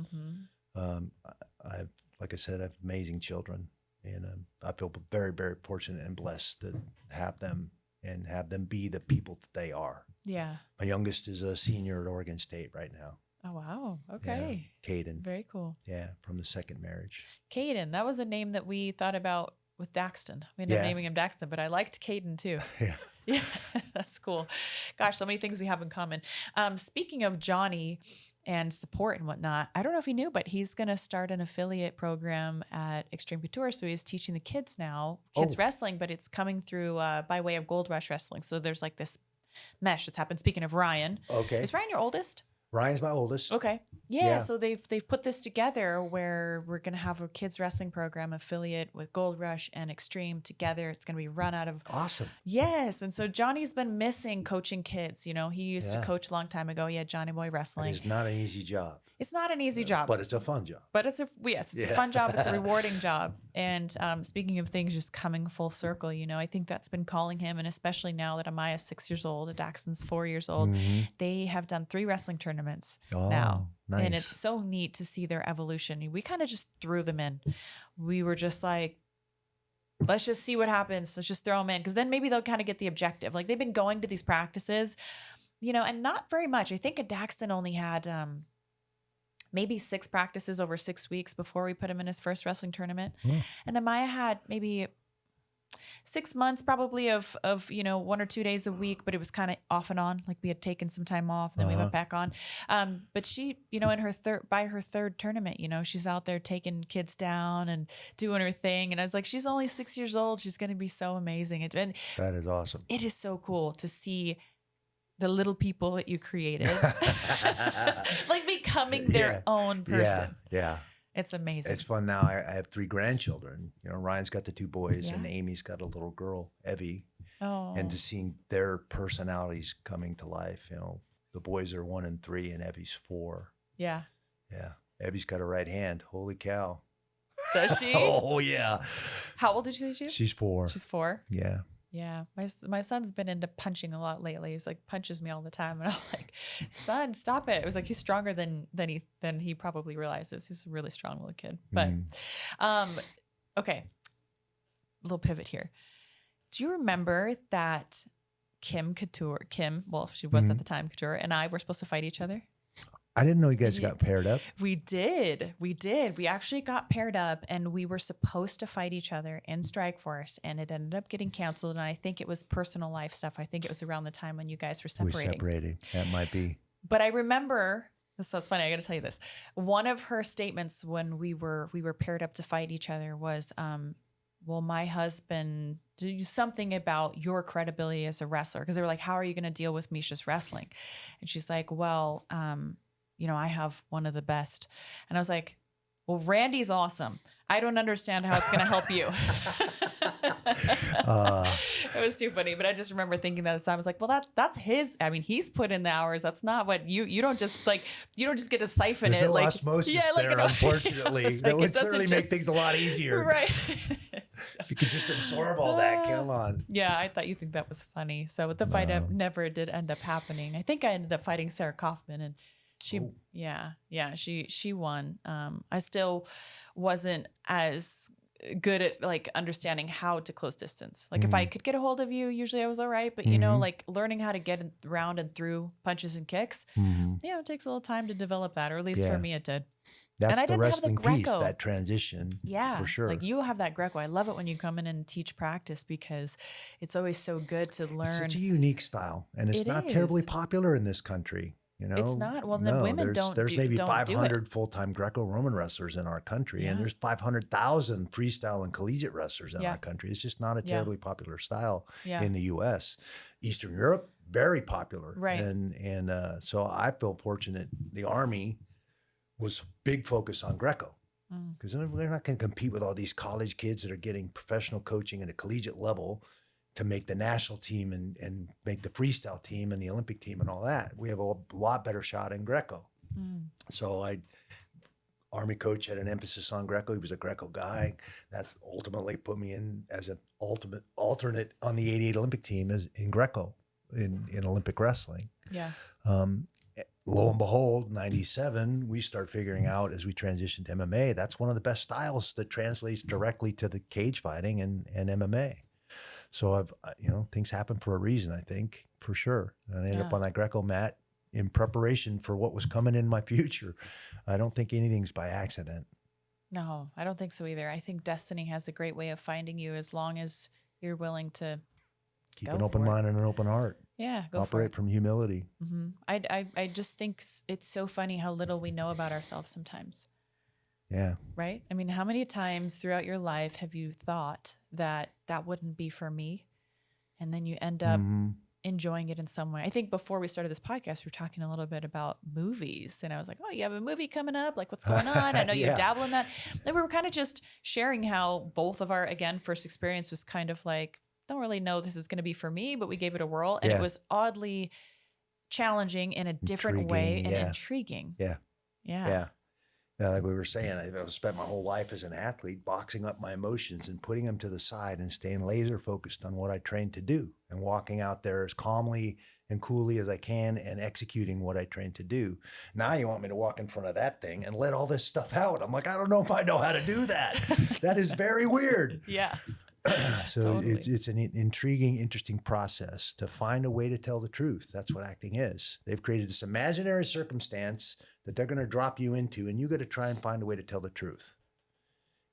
I've, like I said, I have amazing children, and I feel very, very fortunate and blessed to have them and have them be the people that they are. Yeah. My youngest is a senior at Oregon State right now. Oh, wow. Okay. Yeah, Caden. Very cool. Yeah, from the second marriage. Caden, that was a name that we thought about with Daxton. We ended up naming him Daxton, but I liked Caden too. Yeah. Yeah, that's cool. Gosh, so many things we have in common. Speaking of Johnny and support and whatnot, I don't know if he knew, but he's going to start an affiliate program at Extreme Couture. So he's teaching the kids now, wrestling, but it's coming through by way of Gold Rush Wrestling. So there's like this mesh that's happened. Speaking of Ryan. Okay. Is Ryan your oldest? Ryan's my oldest. Okay. Yeah. So they've put this together where we're going to have a kids wrestling program affiliate with Gold Rush and Extreme together. It's going to be run out of. Awesome. Yes. And so Johnny's been missing coaching kids. You know, he used to coach a long time ago. He had Johnny Boy Wrestling. It's not an easy job. It's not an easy job. But it's a fun job. But it's a fun job. It's a rewarding job. And speaking of things just coming full circle, you know, I think that's been calling him. And especially now that Amaya's 6 years old and Daxton's 4 years old, they have done 3 wrestling tournaments now. Nice. And it's so neat to see their evolution. We kind of just threw them in. We were just like, let's just see what happens. Let's just throw them in. Because then maybe they'll kind of get the objective. Like they've been going to these practices, you know, and not very much. I think Daxton only had maybe 6 practices over 6 weeks before we put him in his first wrestling tournament. And Amaya had maybe 6 months probably of, you know, 1 or 2 days a week, but it was kind of off and on. Like we had taken some time off and then we went back on. But she, you know, in her by her third tournament, you know, she's out there taking kids down and doing her thing. And I was like, she's only 6 years old. She's going to be so amazing. And that is awesome. It is so cool to see the little people that you created, like becoming their own person. Yeah. It's amazing. It's fun now. I have 3 grandchildren. You know, Ryan's got the 2 boys and Amy's got a little girl, Evie. Oh. And just seeing their personalities coming to life. You know, the boys are 1 and 3 and Evie's 4. Yeah. Yeah. Evie's got a right hand. Holy cow. Does she? Oh, yeah. How old did you say she is? She's 4. She's 4? Yeah. Yeah. My son's been into punching a lot lately. He's like punches me all the time. And I'm like, son, stop it. It was like, he's stronger than he probably realizes. He's a really strong little kid. But, okay. A little pivot here. Do you remember that Kim, well, she was at the time Couture, and I were supposed to fight each other? I didn't know you guys got paired up. We did. We actually got paired up and we were supposed to fight each other in Strikeforce, and it ended up getting canceled. And I think it was personal life stuff. I think it was around the time when you guys were separating. We're separating. That might be. But I remember, this was funny. I got to tell you this. One of her statements when we were paired up to fight each other was, well, my husband do something about your credibility as a wrestler. Because they were like, how are you going to deal with Miesha's wrestling? And she's like, well, you know, I have one of the best. And I was like, well, Randy's awesome. I don't understand how it's going to help you. It was too funny. But I just remember thinking that at the time. I was like, well, that's his. I mean, he's put in the hours. That's not what you don't just get to siphon There's it. no Like, osmosis like, there, unfortunately. That would certainly make things a lot easier. Right. If you could just absorb all that, come on. Yeah, I thought you think that was funny. So the fight never did end up happening. I think I ended up fighting Sarah Kaufman, and she won. I still wasn't as good at like understanding how to close distance. Like if I could get a hold of you, usually I was all right. But you know, like learning how to get around and through punches and kicks, it takes a little time to develop that, or at least for me it did. That's and I the didn't wrestling have the piece, Greco. that transition. Yeah, for sure. Like you have that Greco. I love it when you come in and teach practice because it's always so good to learn. It's such a unique style, and it's not terribly popular in this country. You know, it's not. Well, the women don't. There's maybe don't 500 full-time Greco-Roman wrestlers in our country, and there's 500,000 freestyle and collegiate wrestlers in our country. It's just not a terribly popular style in the U.S. Eastern Europe, very popular, right? And so I feel fortunate. The Army was big focus on Greco because they're not going to compete with all these college kids that are getting professional coaching at a collegiate level to make the national team and make the freestyle team and the Olympic team and all that. We have a lot better shot in Greco. So Army coach had an emphasis on Greco. He was a Greco guy. That's ultimately put me in as an alternate on the '88 Olympic team as in Greco in Olympic wrestling. Yeah. Lo and behold, '97, we start figuring out as we transition to MMA, that's one of the best styles that translates directly to the cage fighting and MMA. So things happen for a reason, I think, for sure. And I ended up on that Greco mat in preparation for what was coming in my future. I don't think anything's by accident. No, I don't think so either. I think destiny has a great way of finding you as long as you're willing to keep an open mind and an open heart. Yeah, operate from humility. Mm-hmm. I just think it's so funny how little we know about ourselves sometimes. Yeah. Right? I mean, how many times throughout your life have you thought that wouldn't be for me? And then you end up enjoying it in some way. I think before we started this podcast, we were talking a little bit about movies. And I was like, oh, you have a movie coming up? Like, what's going on? I know you dabble in that. And we were kind of just sharing how both of our, again, first experience was kind of like, don't really know this is going to be for me, but we gave it a whirl. And it was oddly challenging in a different way and intriguing. Yeah. Like we were saying, I've spent my whole life as an athlete boxing up my emotions and putting them to the side and staying laser focused on what I trained to do and walking out there as calmly and coolly as I can and executing what I trained to do. Now you want me to walk in front of that thing and let all this stuff out. I'm like, I don't know if I know how to do that. That is very weird. Yeah. So totally. It's an intriguing, interesting process to find a way to tell the truth. That's what acting is. They've created this imaginary circumstance that they're going to drop you into, and you got to try and find a way to tell the truth.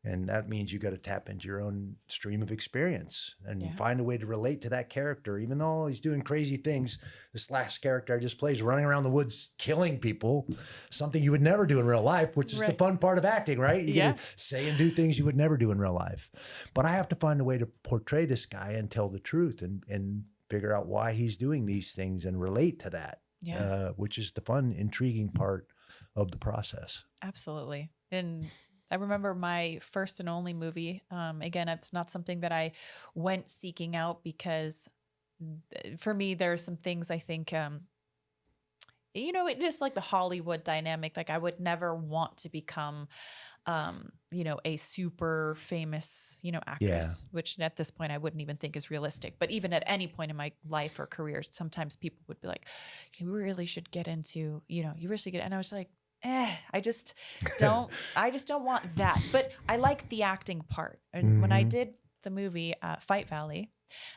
And that means you got to tap into your own stream of experience and find a way to relate to that character, even though he's doing crazy things. This last character I just played is running around the woods, killing people, something you would never do in real life, which is the fun part of acting, right? You get to say and do things you would never do in real life. But I have to find a way to portray this guy and tell the truth and figure out why he's doing these things and relate to that, which is the fun, intriguing part of the process. Absolutely. And I remember my first and only movie. Again, it's not something that I went seeking out because for me, there are some things I think, it just like the Hollywood dynamic. Like I would never want to become, a super famous, actress, which at this point I wouldn't even think is realistic. But even at any point in my life or career, sometimes people would be like, you really should get into, you really should get, and I was like, I just don't want that. But I like the acting part. And when I did the movie Fight Valley,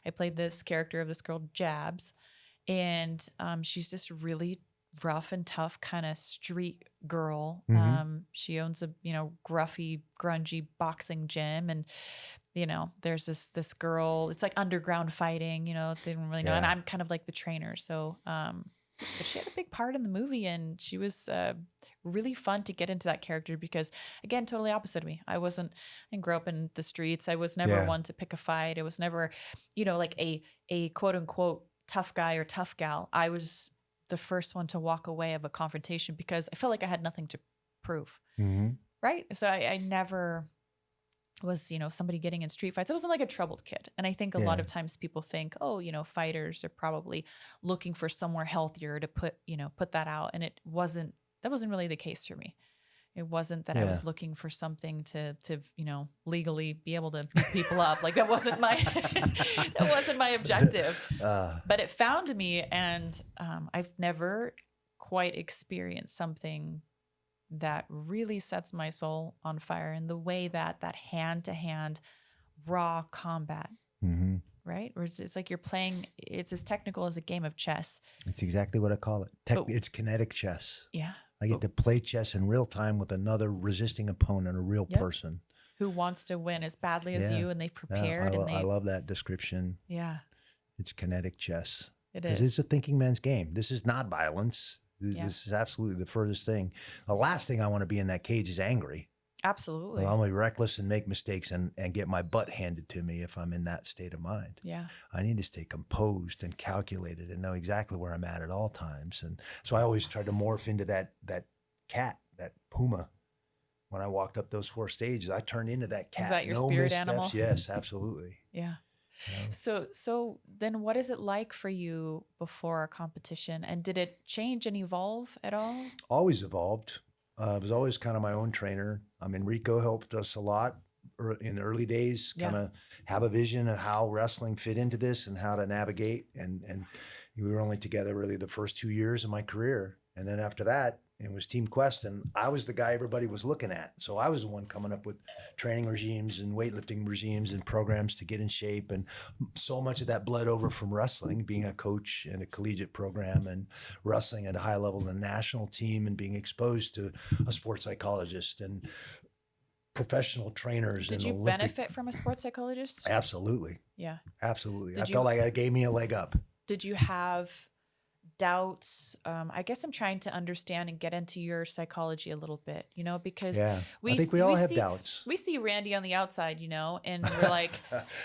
I played this character of this girl, Jabs. And she's just really rough and tough kind of street girl. She owns a, gruffy, grungy boxing gym. And, there's this girl, it's like underground fighting, they don't really know. And I'm kind of like the trainer. So, but she had a big part in the movie, and she was really fun to get into that character because, again, totally opposite of me. I didn't grow up in the streets. I was never one to pick a fight. It was never, like a quote unquote tough guy or tough gal. I was the first one to walk away of a confrontation because I felt like I had nothing to prove. Right. So I never was, somebody getting in street fights. I wasn't like a troubled kid. And I think a lot of times people think, oh, fighters are probably looking for somewhere healthier to put that out. And that wasn't really the case for me. It wasn't that I was looking for something to legally be able to beat people up. Like that wasn't my objective. But it found me, and I've never quite experienced something that really sets my soul on fire in the way that hand-to-hand raw combat, right? Where it's like you're playing, it's as technical as a game of chess. It's exactly what I call it. It's kinetic chess. Yeah. I get to play chess in real time with another resisting opponent, a real person. Who wants to win as badly as you, and they've prepared. I love that description. Yeah. It's kinetic chess. It is. It's a thinking man's game. This is not violence. This is absolutely the furthest thing. The last thing I want to be in that cage is angry. Absolutely. I'll be reckless and make mistakes and get my butt handed to me if I'm in that state of mind. Yeah. I need to stay composed and calculated and know exactly where I'm at all times. And so I always try to morph into that cat, that puma. When I walked up those 4 stages, I turned into that cat. Is that your spirit animal? Yes, absolutely. Yeah. So then what is it like for you before a competition? And did it change and evolve at all? Always evolved. I was always kind of my own trainer. I mean, Rico helped us a lot in the early days, kind of have a vision of how wrestling fit into this and how to navigate. And we were only together really the first 2 years of my career. And then after that, it was Team Quest, and I was the guy everybody was looking at. So I was the one coming up with training regimes and weightlifting regimes and programs to get in shape. And so much of that bled over from wrestling, being a coach in a collegiate program and wrestling at a high level in the national team and being exposed to a sports psychologist and professional trainers. Did you benefit from a sports psychologist? Absolutely. Yeah. Absolutely. I felt like it gave me a leg up. Did you have doubts? I guess I'm trying to understand and get into your psychology a little bit, because I think we all have see doubts. We see Randy on the outside, and we're like,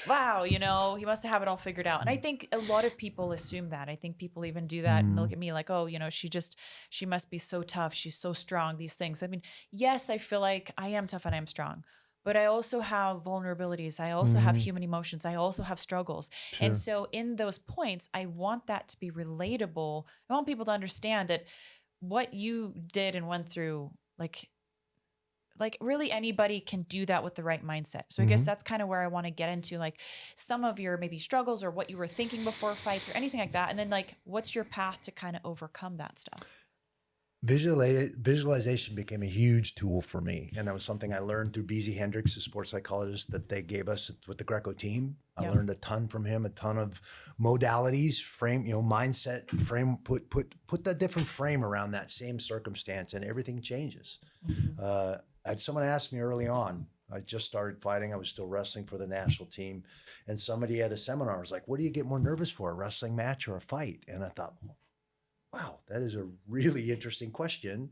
wow, he must have it all figured out. And I think a lot of people assume that. I think people even do that and look at me like, oh, she must be so tough. She's so strong, these things. I mean, yes, I feel like I am tough and I'm strong. But I also have vulnerabilities. I also have human emotions. I also have struggles. Sure. And so in those points, I want that to be relatable. I want people to understand that what you did and went through, like really anybody can do that with the right mindset. So I guess that's kind of where I want to get into, like some of your maybe struggles or what you were thinking before fights or anything like that. And then like, what's your path to kind of overcome that stuff? Visualization became a huge tool for me. And that was something I learned through BZ Hendricks, the sports psychologist that they gave us with the Greco team. I learned a ton from him, a ton of modalities, mindset, frame, put that different frame around that same circumstance and everything changes. I had someone ask me early on, I just started fighting. I was still wrestling for the national team. And somebody at a seminar was like, what do you get more nervous for, a wrestling match or a fight? And I thought, wow, that is a really interesting question.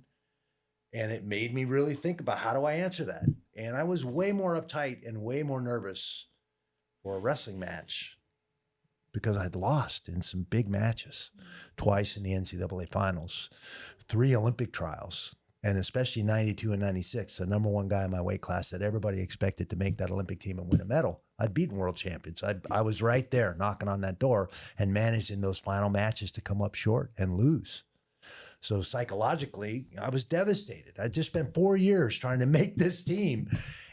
And it made me really think about how do I answer that? And I was way more uptight and way more nervous for a wrestling match because I'd lost in some big matches, twice in the NCAA finals, 3 Olympic trials, and especially 92 and 96, the number one guy in my weight class that everybody expected to make that Olympic team and win a medal. I'd beaten world champions. I was right there knocking on that door and managed in those final matches to come up short and lose. So psychologically, I was devastated. I just spent 4 years trying to make this team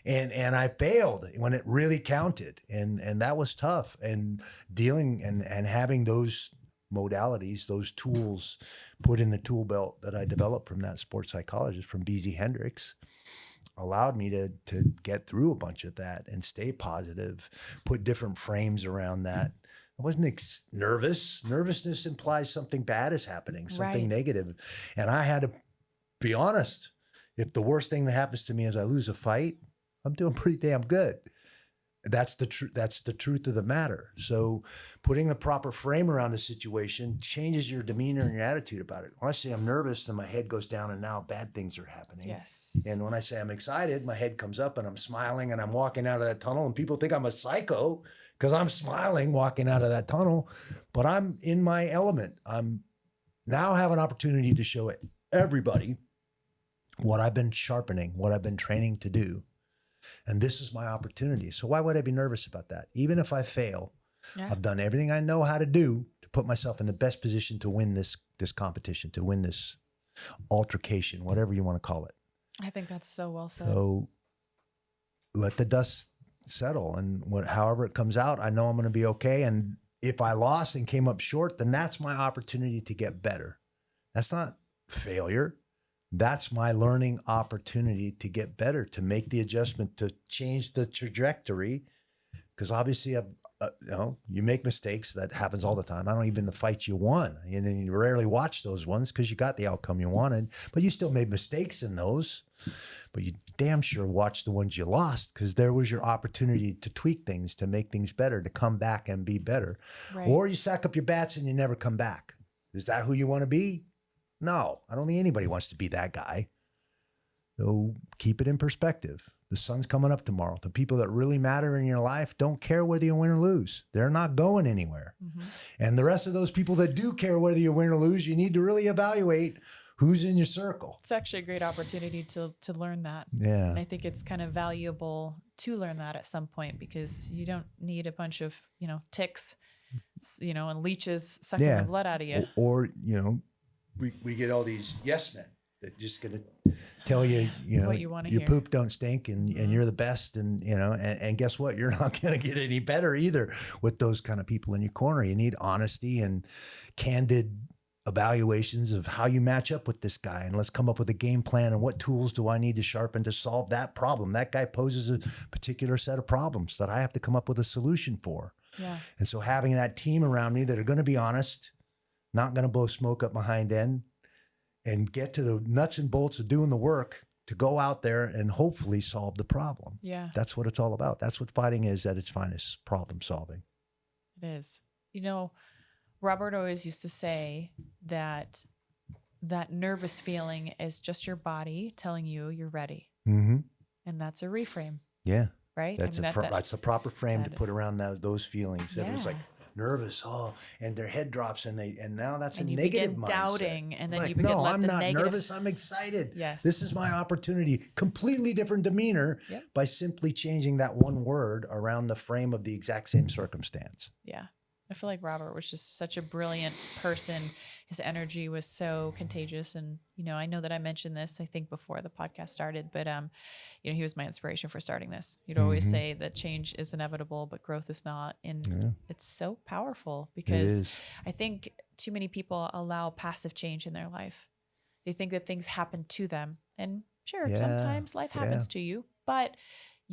and I failed when it really counted. And that was tough. And dealing and having those modalities, those tools put in the tool belt that I developed from that sports psychologist from BZ Hendricks allowed me to get through a bunch of that and stay positive, put different frames around that. I wasn't nervous. Nervousness implies something bad is happening, something negative. And I had to be honest. If the worst thing that happens to me is I lose a fight, I'm doing pretty damn good. That's the truth. That's the truth of the matter. So putting the proper frame around the situation changes your demeanor and your attitude about it. When I say I'm nervous, then my head goes down and now bad things are happening. Yes. And when I say I'm excited, my head comes up and I'm smiling and I'm walking out of that tunnel and people think I'm a psycho because I'm smiling walking out of that tunnel, but I'm in my element. I'm now have an opportunity to show everybody what I've been sharpening, what I've been training to do. And this is my opportunity. So why would I be nervous about that? Even if I fail, I've done everything I know how to do to put myself in the best position to win this competition, to win this altercation, whatever you want to call it. I think that's so well said. So let the dust settle. And however it comes out, I know I'm going to be okay. And if I lost and came up short, then that's my opportunity to get better. That's not failure. That's my learning opportunity to get better, to make the adjustment, to change the trajectory. Because obviously, you make mistakes. That happens all the time. I don't even the fights you won. And you rarely watch those ones because you got the outcome you wanted. But you still made mistakes in those. But you damn sure watched the ones you lost because there was your opportunity to tweak things, to make things better, to come back and be better. Right. Or you sack up your bats and you never come back. Is that who you want to be? No, I don't think anybody wants to be that guy. So keep it in perspective. The sun's coming up tomorrow. The people that really matter in your life don't care whether you win or lose. They're not going anywhere. Mm-hmm. And the rest of those people that do care whether you win or lose, you need to really evaluate who's in your circle. It's actually a great opportunity to learn that. Yeah. And I think it's kind of valuable to learn that at some point because you don't need a bunch of, ticks, and leeches sucking the blood out of you. Or we get all these yes men. They're just going to tell you, What you wanna your hear. poop don't stink and you're the best. And, and guess what? You're not going to get any better either with those kind of people in your corner. You need honesty and candid evaluations of how you match up with this guy. And let's come up with a game plan and what tools do I need to sharpen to solve that problem. That guy poses a particular set of problems that I have to come up with a solution for. Yeah. And so having that team around me that are going to be honest, not going to blow smoke up behind end, and get to the nuts and bolts of doing the work to go out there and hopefully solve the problem. Yeah. That's what it's all about. That's what fighting is at its finest, problem solving. It is. Robert always used to say that nervous feeling is just your body telling you you're ready. Mm-hmm. And that's a reframe. Yeah. Right? That's that's the proper frame to put around those feelings. Yeah. Everyone's like nervous, and their head drops, and now that's a you negative begin mindset. doubting, and then like, you begin no, let I'm the not negative... nervous. I'm excited. Yes. This is my opportunity. Completely different demeanor by simply changing that one word around the frame of the exact same circumstance. Yeah. I feel like Robert was just such a brilliant person. His energy was so contagious. And, I know that I mentioned this, I think, before the podcast started, but, he was my inspiration for starting this. He'd always say that change is inevitable, but growth is not. And it's so powerful because I think too many people allow passive change in their life. They think that things happen to them. And sure, sometimes life happens to you, but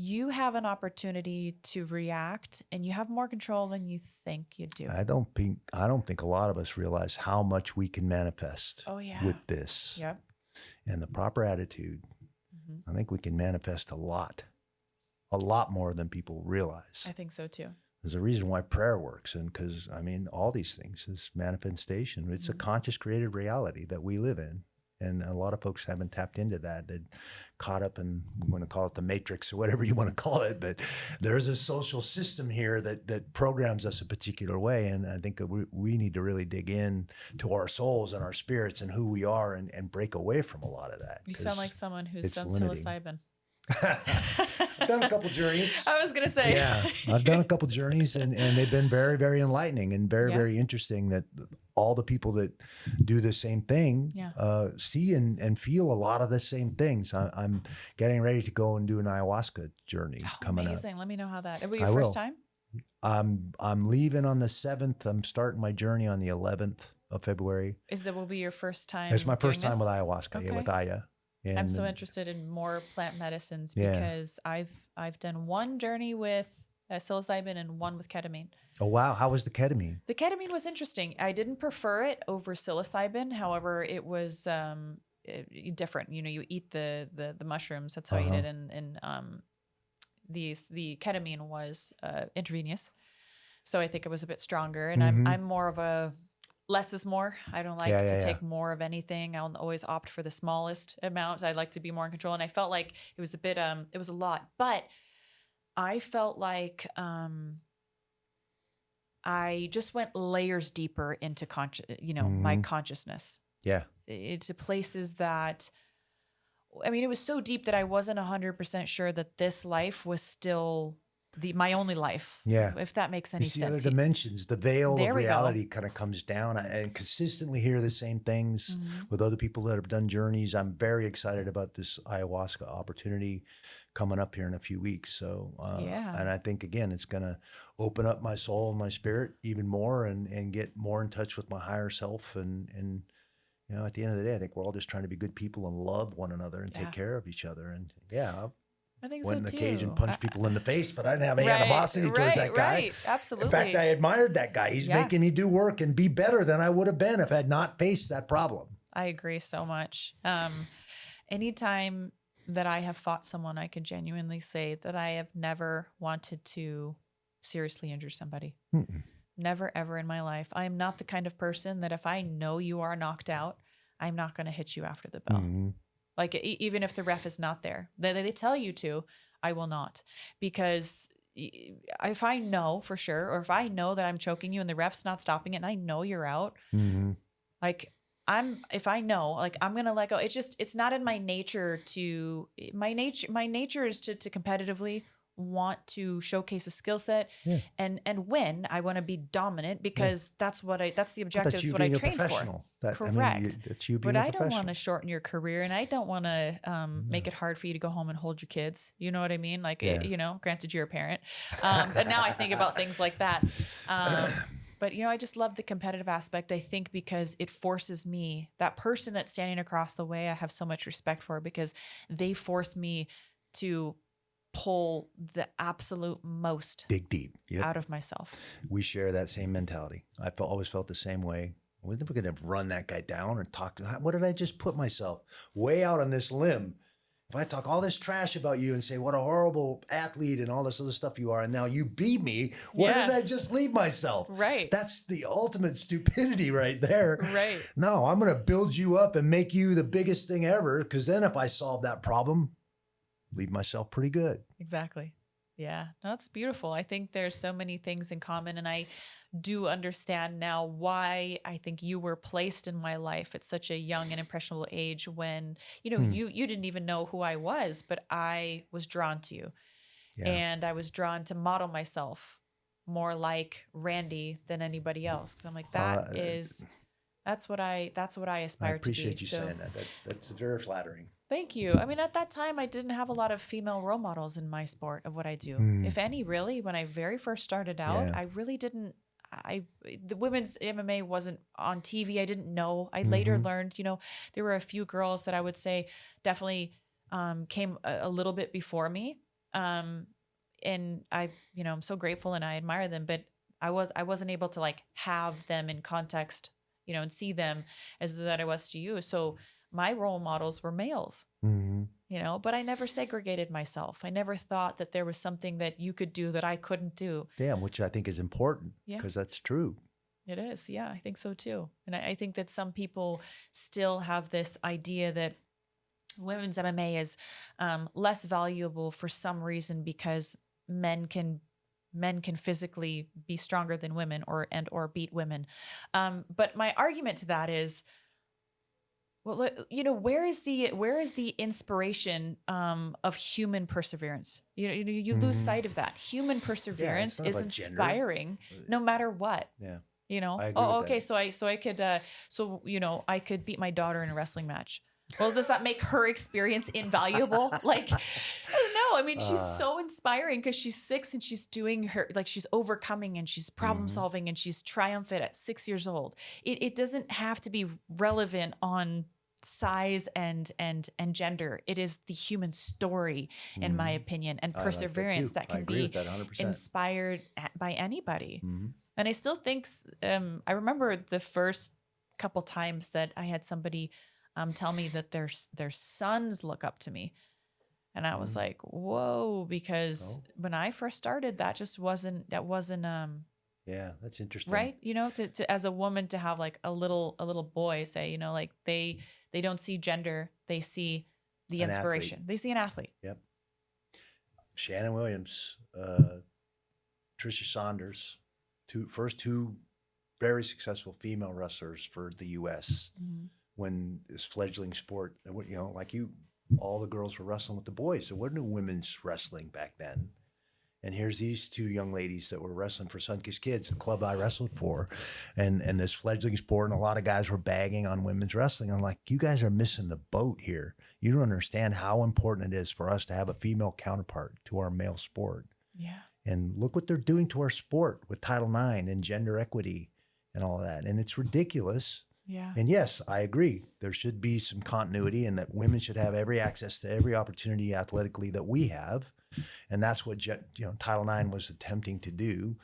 you have an opportunity to react, and you have more control than you think you do. I don't think a lot of us realize how much we can manifest with this. Yep. And the proper attitude. I think we can manifest a lot more than people realize. I think so too. There's a reason why prayer works. And because, all these things is manifestation. It's a conscious created reality that we live in. And a lot of folks haven't tapped into that. They're caught up in, we want to call it the matrix or whatever you want to call it. But there's a social system here that programs us a particular way. And I think that we need to really dig in to our souls and our spirits and who we are and break away from a lot of that. You sound like someone who's done limiting. psilocybin. I've done a couple journeys. I was going to say. Yeah, I've done a couple journeys and they've been very, very enlightening and very, very interesting that all the people that do the same thing see and feel a lot of the same things. I'm getting ready to go and do an ayahuasca journey coming amazing. up. Let me know how that. Will your first time? I'm leaving on the 7th. I'm starting my journey on the 11th of February. Will be your first time? It's my first time with ayahuasca, with Aya. And I'm so interested in more plant medicines because I've done one journey with psilocybin and one with ketamine. Oh, wow. How was the ketamine? The ketamine was interesting. I didn't prefer it over psilocybin. However, it was different. You eat the mushrooms. That's how you did. And the ketamine was intravenous. So I think it was a bit stronger. And I'm more of a less is more. I don't like to take more of anything. I'll always opt for the smallest amount. I like to be more in control. And I felt like it was a bit, it was a lot, but I felt like I just went layers deeper into my consciousness. Yeah. Into places that, it was so deep that I wasn't 100% sure that this life was still my only life. Yeah. If that makes any sense. Other dimensions, the veil of reality kind of comes down. And consistently hear the same things with other people that have done journeys. I'm very excited about this ayahuasca opportunity coming up here in a few weeks. So, and I think again, it's going to open up my soul and my spirit even more and get more in touch with my higher self. And at the end of the day, I think we're all just trying to be good people and love one another and take care of each other. And I think went in the too. cage and punched people in the face, but I didn't have any animosity towards that guy. Right, absolutely. In fact, I admired that guy. He's making me do work and be better than I would have been if I had not faced that problem. I agree so much. Anytime that I have fought someone, I can genuinely say that I have never wanted to seriously injure somebody. Never, ever in my life. I am not the kind of person that if I know you are knocked out, I'm not going to hit you after the bell. Like even if the ref is not there, they tell you to, I will not. Because if I know for sure, or if I know that I'm choking you and the ref's not stopping it and I know you're out, like if I know, like I'm going to let go. It's not in my nature my nature is to competitively want to showcase a skill set Yeah. and win. I want to be dominant because that's the objective. That's That's you what I being a trained for. professional. Correct. That's you But being a I don't want professional. to shorten your career, and I don't want to make it hard for you to go home and hold your kids. You know what I mean? Like, Yeah. granted you're a parent. But now I think about things like that. But, I just love the competitive aspect, I think, because it forces me, that person that's standing across the way, I have so much respect for, because they force me to pull the absolute most Dig deep. Yep. out of myself. We share that same mentality. Always felt the same way. I was never going to run that guy down or talk. What did I just put myself way out on this limb? If I talk all this trash about you and say what a horrible athlete and all this other stuff you are, and now you beat me, what did I just leave myself? Right. That's the ultimate stupidity right there. Right. No, I'm going to build you up and make you the biggest thing ever, because then if I solve that problem, leave myself pretty good. Exactly. Yeah, no, that's beautiful. I think there's so many things in common, and I do understand now why I think you were placed in my life at such a young and impressionable age when, you didn't even know who I was, but I was drawn to you. Yeah. And I was drawn to model myself more like Randy than anybody else. Cause I'm like, that's what I aspire to be. I appreciate you saying that. That's very flattering. Thank you. I mean, at that time, I didn't have a lot of female role models in my sport of what I do. If any, really. When I very first started out, I really didn't. The women's MMA wasn't on TV. I didn't know. I later learned, there were a few girls that I would say definitely came a little bit before me. And I, I'm so grateful and I admire them, but I wasn't able to like have them in context, and see them as that I was to you. So my role models were males, but I never segregated myself. I never thought that there was something that you could do that I couldn't do. Damn, which I think is important because that's true. It is. Yeah, I think so too. And I think that some people still have this idea that women's MMA is less valuable for some reason because men can physically be stronger than women or beat women. But my argument to that is, well, where is the inspiration of human perseverance? You lose sight of that. Human perseverance is inspiring, no matter what. Yeah. I agree with that. I could beat my daughter in a wrestling match. Well, does that make her experience invaluable? Like, I don't know. I mean, she's so inspiring because she's 6 and she's doing she's overcoming and she's problem solving and she's triumphant at 6 years old. It doesn't have to be relevant on size and gender. It is the human story, in my opinion, and perseverance that can be inspired by anybody. And I still think, I remember the first couple times that I had somebody tell me that their sons look up to me. And I was like, whoa, because when I first started, that wasn't yeah, that's interesting. Right. To as a woman to have like a little boy say, like they don't see gender, they see the inspiration. They see an athlete. Yep. Shannon Williams, Tricia Saunders, first two very successful female wrestlers for the U.S. When this fledgling sport, like all the girls were wrestling with the boys. There wasn't women's wrestling back then. And here's these two young ladies that were wrestling for Sunkist Kids, the club I wrestled for, and this fledgling sport. And a lot of guys were bagging on women's wrestling. I'm like, you guys are missing the boat here. You don't understand how important it is for us to have a female counterpart to our male sport. Yeah. And look what they're doing to our sport with Title IX and gender equity and all of that. And it's ridiculous. Yeah. And yes, I agree. There should be some continuity and that women should have every access to every opportunity athletically that we have. And that's what Title IX was attempting to do.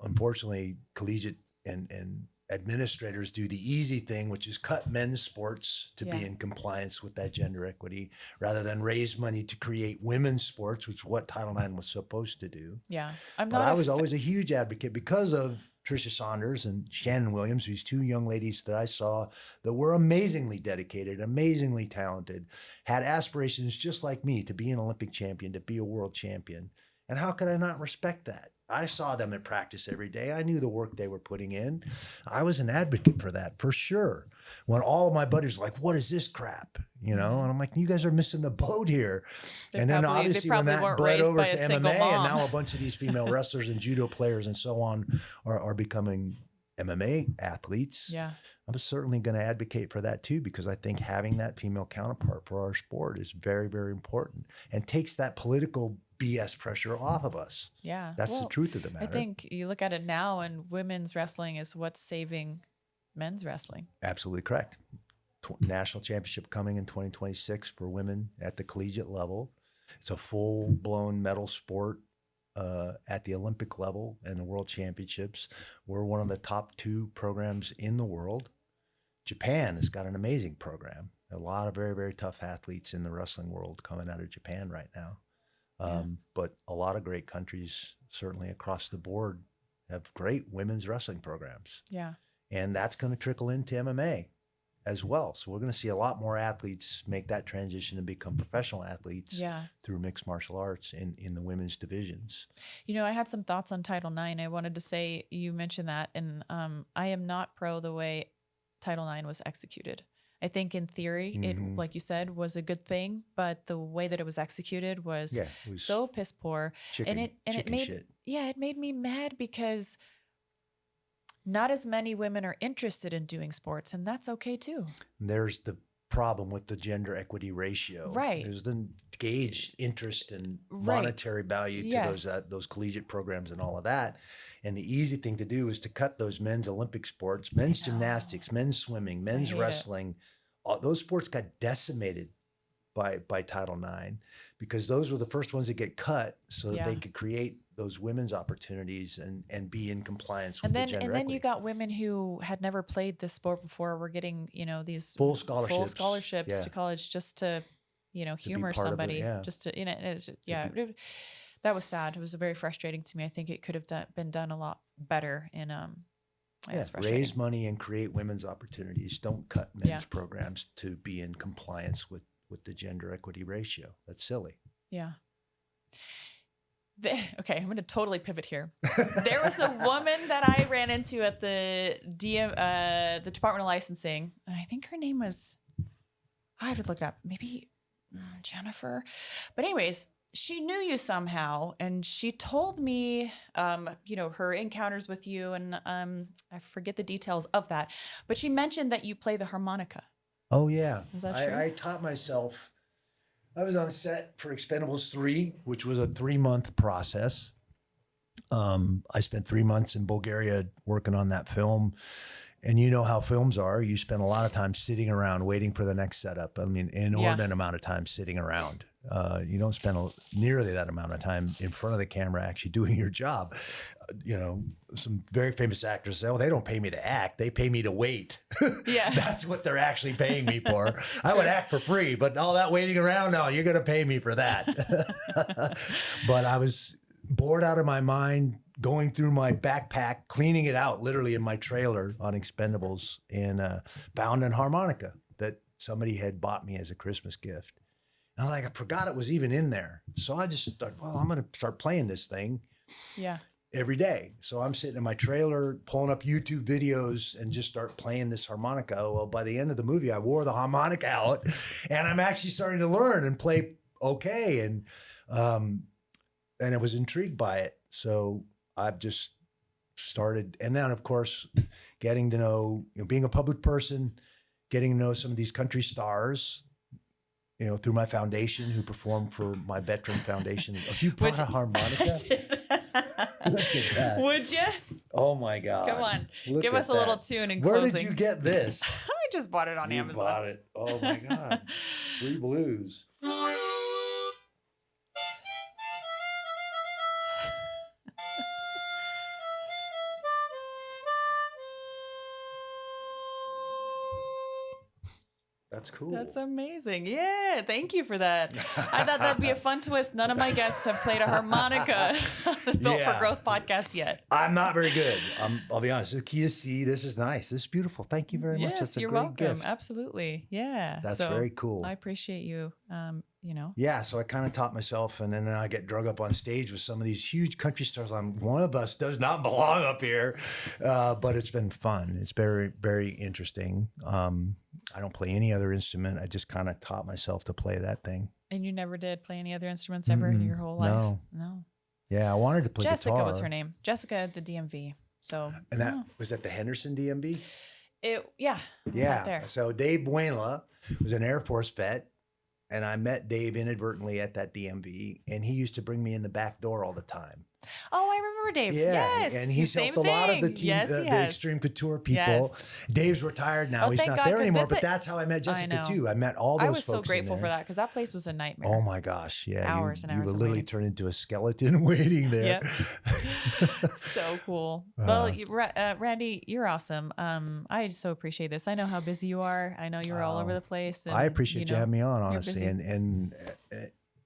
Unfortunately, collegiate and administrators do the easy thing, which is cut men's sports to be in compliance with that gender equity rather than raise money to create women's sports, which is what Title IX was supposed to do. Yeah. I was always a huge advocate because of Tricia Saunders and Shannon Williams, these two young ladies that I saw that were amazingly dedicated, amazingly talented, had aspirations just like me to be an Olympic champion, to be a world champion. And how could I not respect that? I saw them at practice every day. I knew the work they were putting in. I was an advocate for that, for sure. When all of my buddies were like, what is this crap? You know, and I'm like, you guys are missing the boat here. And then obviously when that bled over to MMA, and now a bunch of these female wrestlers and judo players and so on are becoming MMA athletes. Yeah. I'm certainly going to advocate for that too, because I think having that female counterpart for our sport is very, very important and takes that political BS pressure off of us. Yeah. That's the truth of the matter. I think you look at it now and women's wrestling is what's saving men's wrestling. Absolutely correct. National championship coming in 2026 for women at the collegiate level. It's a full-blown medal sport at the Olympic level and the world championships. We're one of the top 2 programs in the world. Japan has got an amazing program. A lot of very, very tough athletes in the wrestling world coming out of Japan right now. But a lot of great countries, certainly across the board, have great women's wrestling programs. Yeah. And that's going to trickle into MMA as well. So we're going to see a lot more athletes make that transition and become professional athletes through mixed martial arts in the women's divisions. You know, I had some thoughts on Title IX. I wanted to say, you mentioned that, and I am not pro the way Title IX was executed. I think in theory, it, like you said, was a good thing, but the way that it was executed was, so piss poor. It made me mad because not as many women are interested in doing sports, and that's okay too. There's the problem with the gender equity ratio. Right. There's the gauged interest and monetary value to those collegiate programs and all of that. And the easy thing to do is to cut those men's Olympic sports, men's gymnastics, men's swimming, men's wrestling. All, those sports got decimated by Title IX because those were the first ones that get cut so that they could create those women's opportunities and be in compliance with the gender equity. And then you got women who had never played this sport before were getting, you know, these full scholarships to college just to, you know, humor somebody, just to, you know, that was sad. It was very frustrating to me. I think it could have been done a lot better in, raise money and create women's opportunities. Don't cut men's programs to be in compliance with the gender equity ratio. That's silly. Yeah. Okay, I'm going to totally pivot here. There was a woman that I ran into at the Department of Licensing. I think her name was, I have to look it up, maybe Jennifer. But anyways, she knew you somehow, and she told me, you know, her encounters with you, and I forget the details of that. But she mentioned that you play the harmonica. Oh, yeah. Is that true? I taught myself. I was on set for Expendables 3, which was a 3-month process. I spent 3 months in Bulgaria working on that film. And you know how films are. You spend a lot of time sitting around waiting for the next setup. I mean, inordinate amount of time sitting around. You don't spend nearly that amount of time in front of the camera actually doing your job. You know, some very famous actors say, oh, they don't pay me to act. They pay me to wait. Yeah. That's what they're actually paying me for. I would act for free, but all that waiting around, no, you're going to pay me for that. But I was bored out of my mind going through my backpack, cleaning it out literally in my trailer on Expendables, and found a harmonica that somebody had bought me as a Christmas gift. And I forgot it was even in there. So I just thought, well, I'm going to start playing this thing every day. So I'm sitting in my trailer, pulling up YouTube videos and just start playing this harmonica. Well, by the end of the movie, I wore the harmonica out and I'm actually starting to learn and play okay. And I was intrigued by it. So I've just started. And then, of course, getting to know, being a public person, getting to know some of these country stars, through my foundation, who performed for my veteran foundation. Oh, you brought a harmonica? Look at that. Would you? Oh my God. Come on. Look Give us a little tune in closing. closing. Where did you get this? I just bought it on Amazon. You bought it. Oh my God. Free blues. That's cool. That's amazing. Yeah, thank you for that. I thought that'd be a fun twist. None of my guests have played a harmonica on the Built for Yeah. Growth podcast yet. I'm not very good. I'll be honest. The key is C. This is nice. This is beautiful. Thank you very much. Yes, That's a you're great welcome. gift. Absolutely. Yeah. That's very cool. I appreciate you. Yeah, so I kind of taught myself, and then I get drug up on stage with some of these huge country stars. One of us does not belong up here, but it's been fun. It's very, very interesting. I don't play any other instrument. I just kind of taught myself to play that thing. And you never did play any other instruments ever in your whole life? No. Yeah, I wanted to play Jessica guitar. was her name. Jessica at the DMV. So. And that was at the Henderson DMV? It was Yeah. up there. So Dave Buenla was an Air Force vet. And I met Dave inadvertently at that DMV, and he used to bring me in the back door all the time. Oh, I remember Dave. Yeah, Yes. and he's Same helped a lot of the thing. team, Yes, he the has. Extreme Couture people. Yes. Dave's retired now; Oh, he's thank not God, there 'cause anymore. that's But it. that's how I met Jessica know. too. I met all those. I was so folks in grateful there. for that because that place was a nightmare. Oh my gosh! Yeah, Hours and you hours would of literally waiting. turn into a skeleton waiting there. Yep. So cool. Well, Randy, you're awesome. I so appreciate this. I know how busy you are. I know you're all over the place. And, I appreciate you having me on, you're honestly, busy. and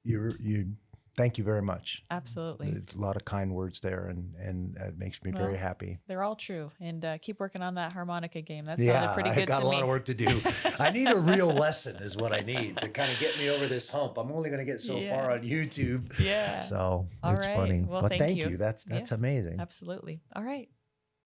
you. Thank you very much. Absolutely. A lot of kind words there, and it makes me very happy. They're all true. And keep working on that harmonica game. That sounded pretty good I got to a me. lot of work to do. I need a real lesson is what I need to kind of get me over this hump. I'm only going to get so far on YouTube. Yeah. So All it's right. funny. Well, but thank you. you. That's amazing. Absolutely. All right.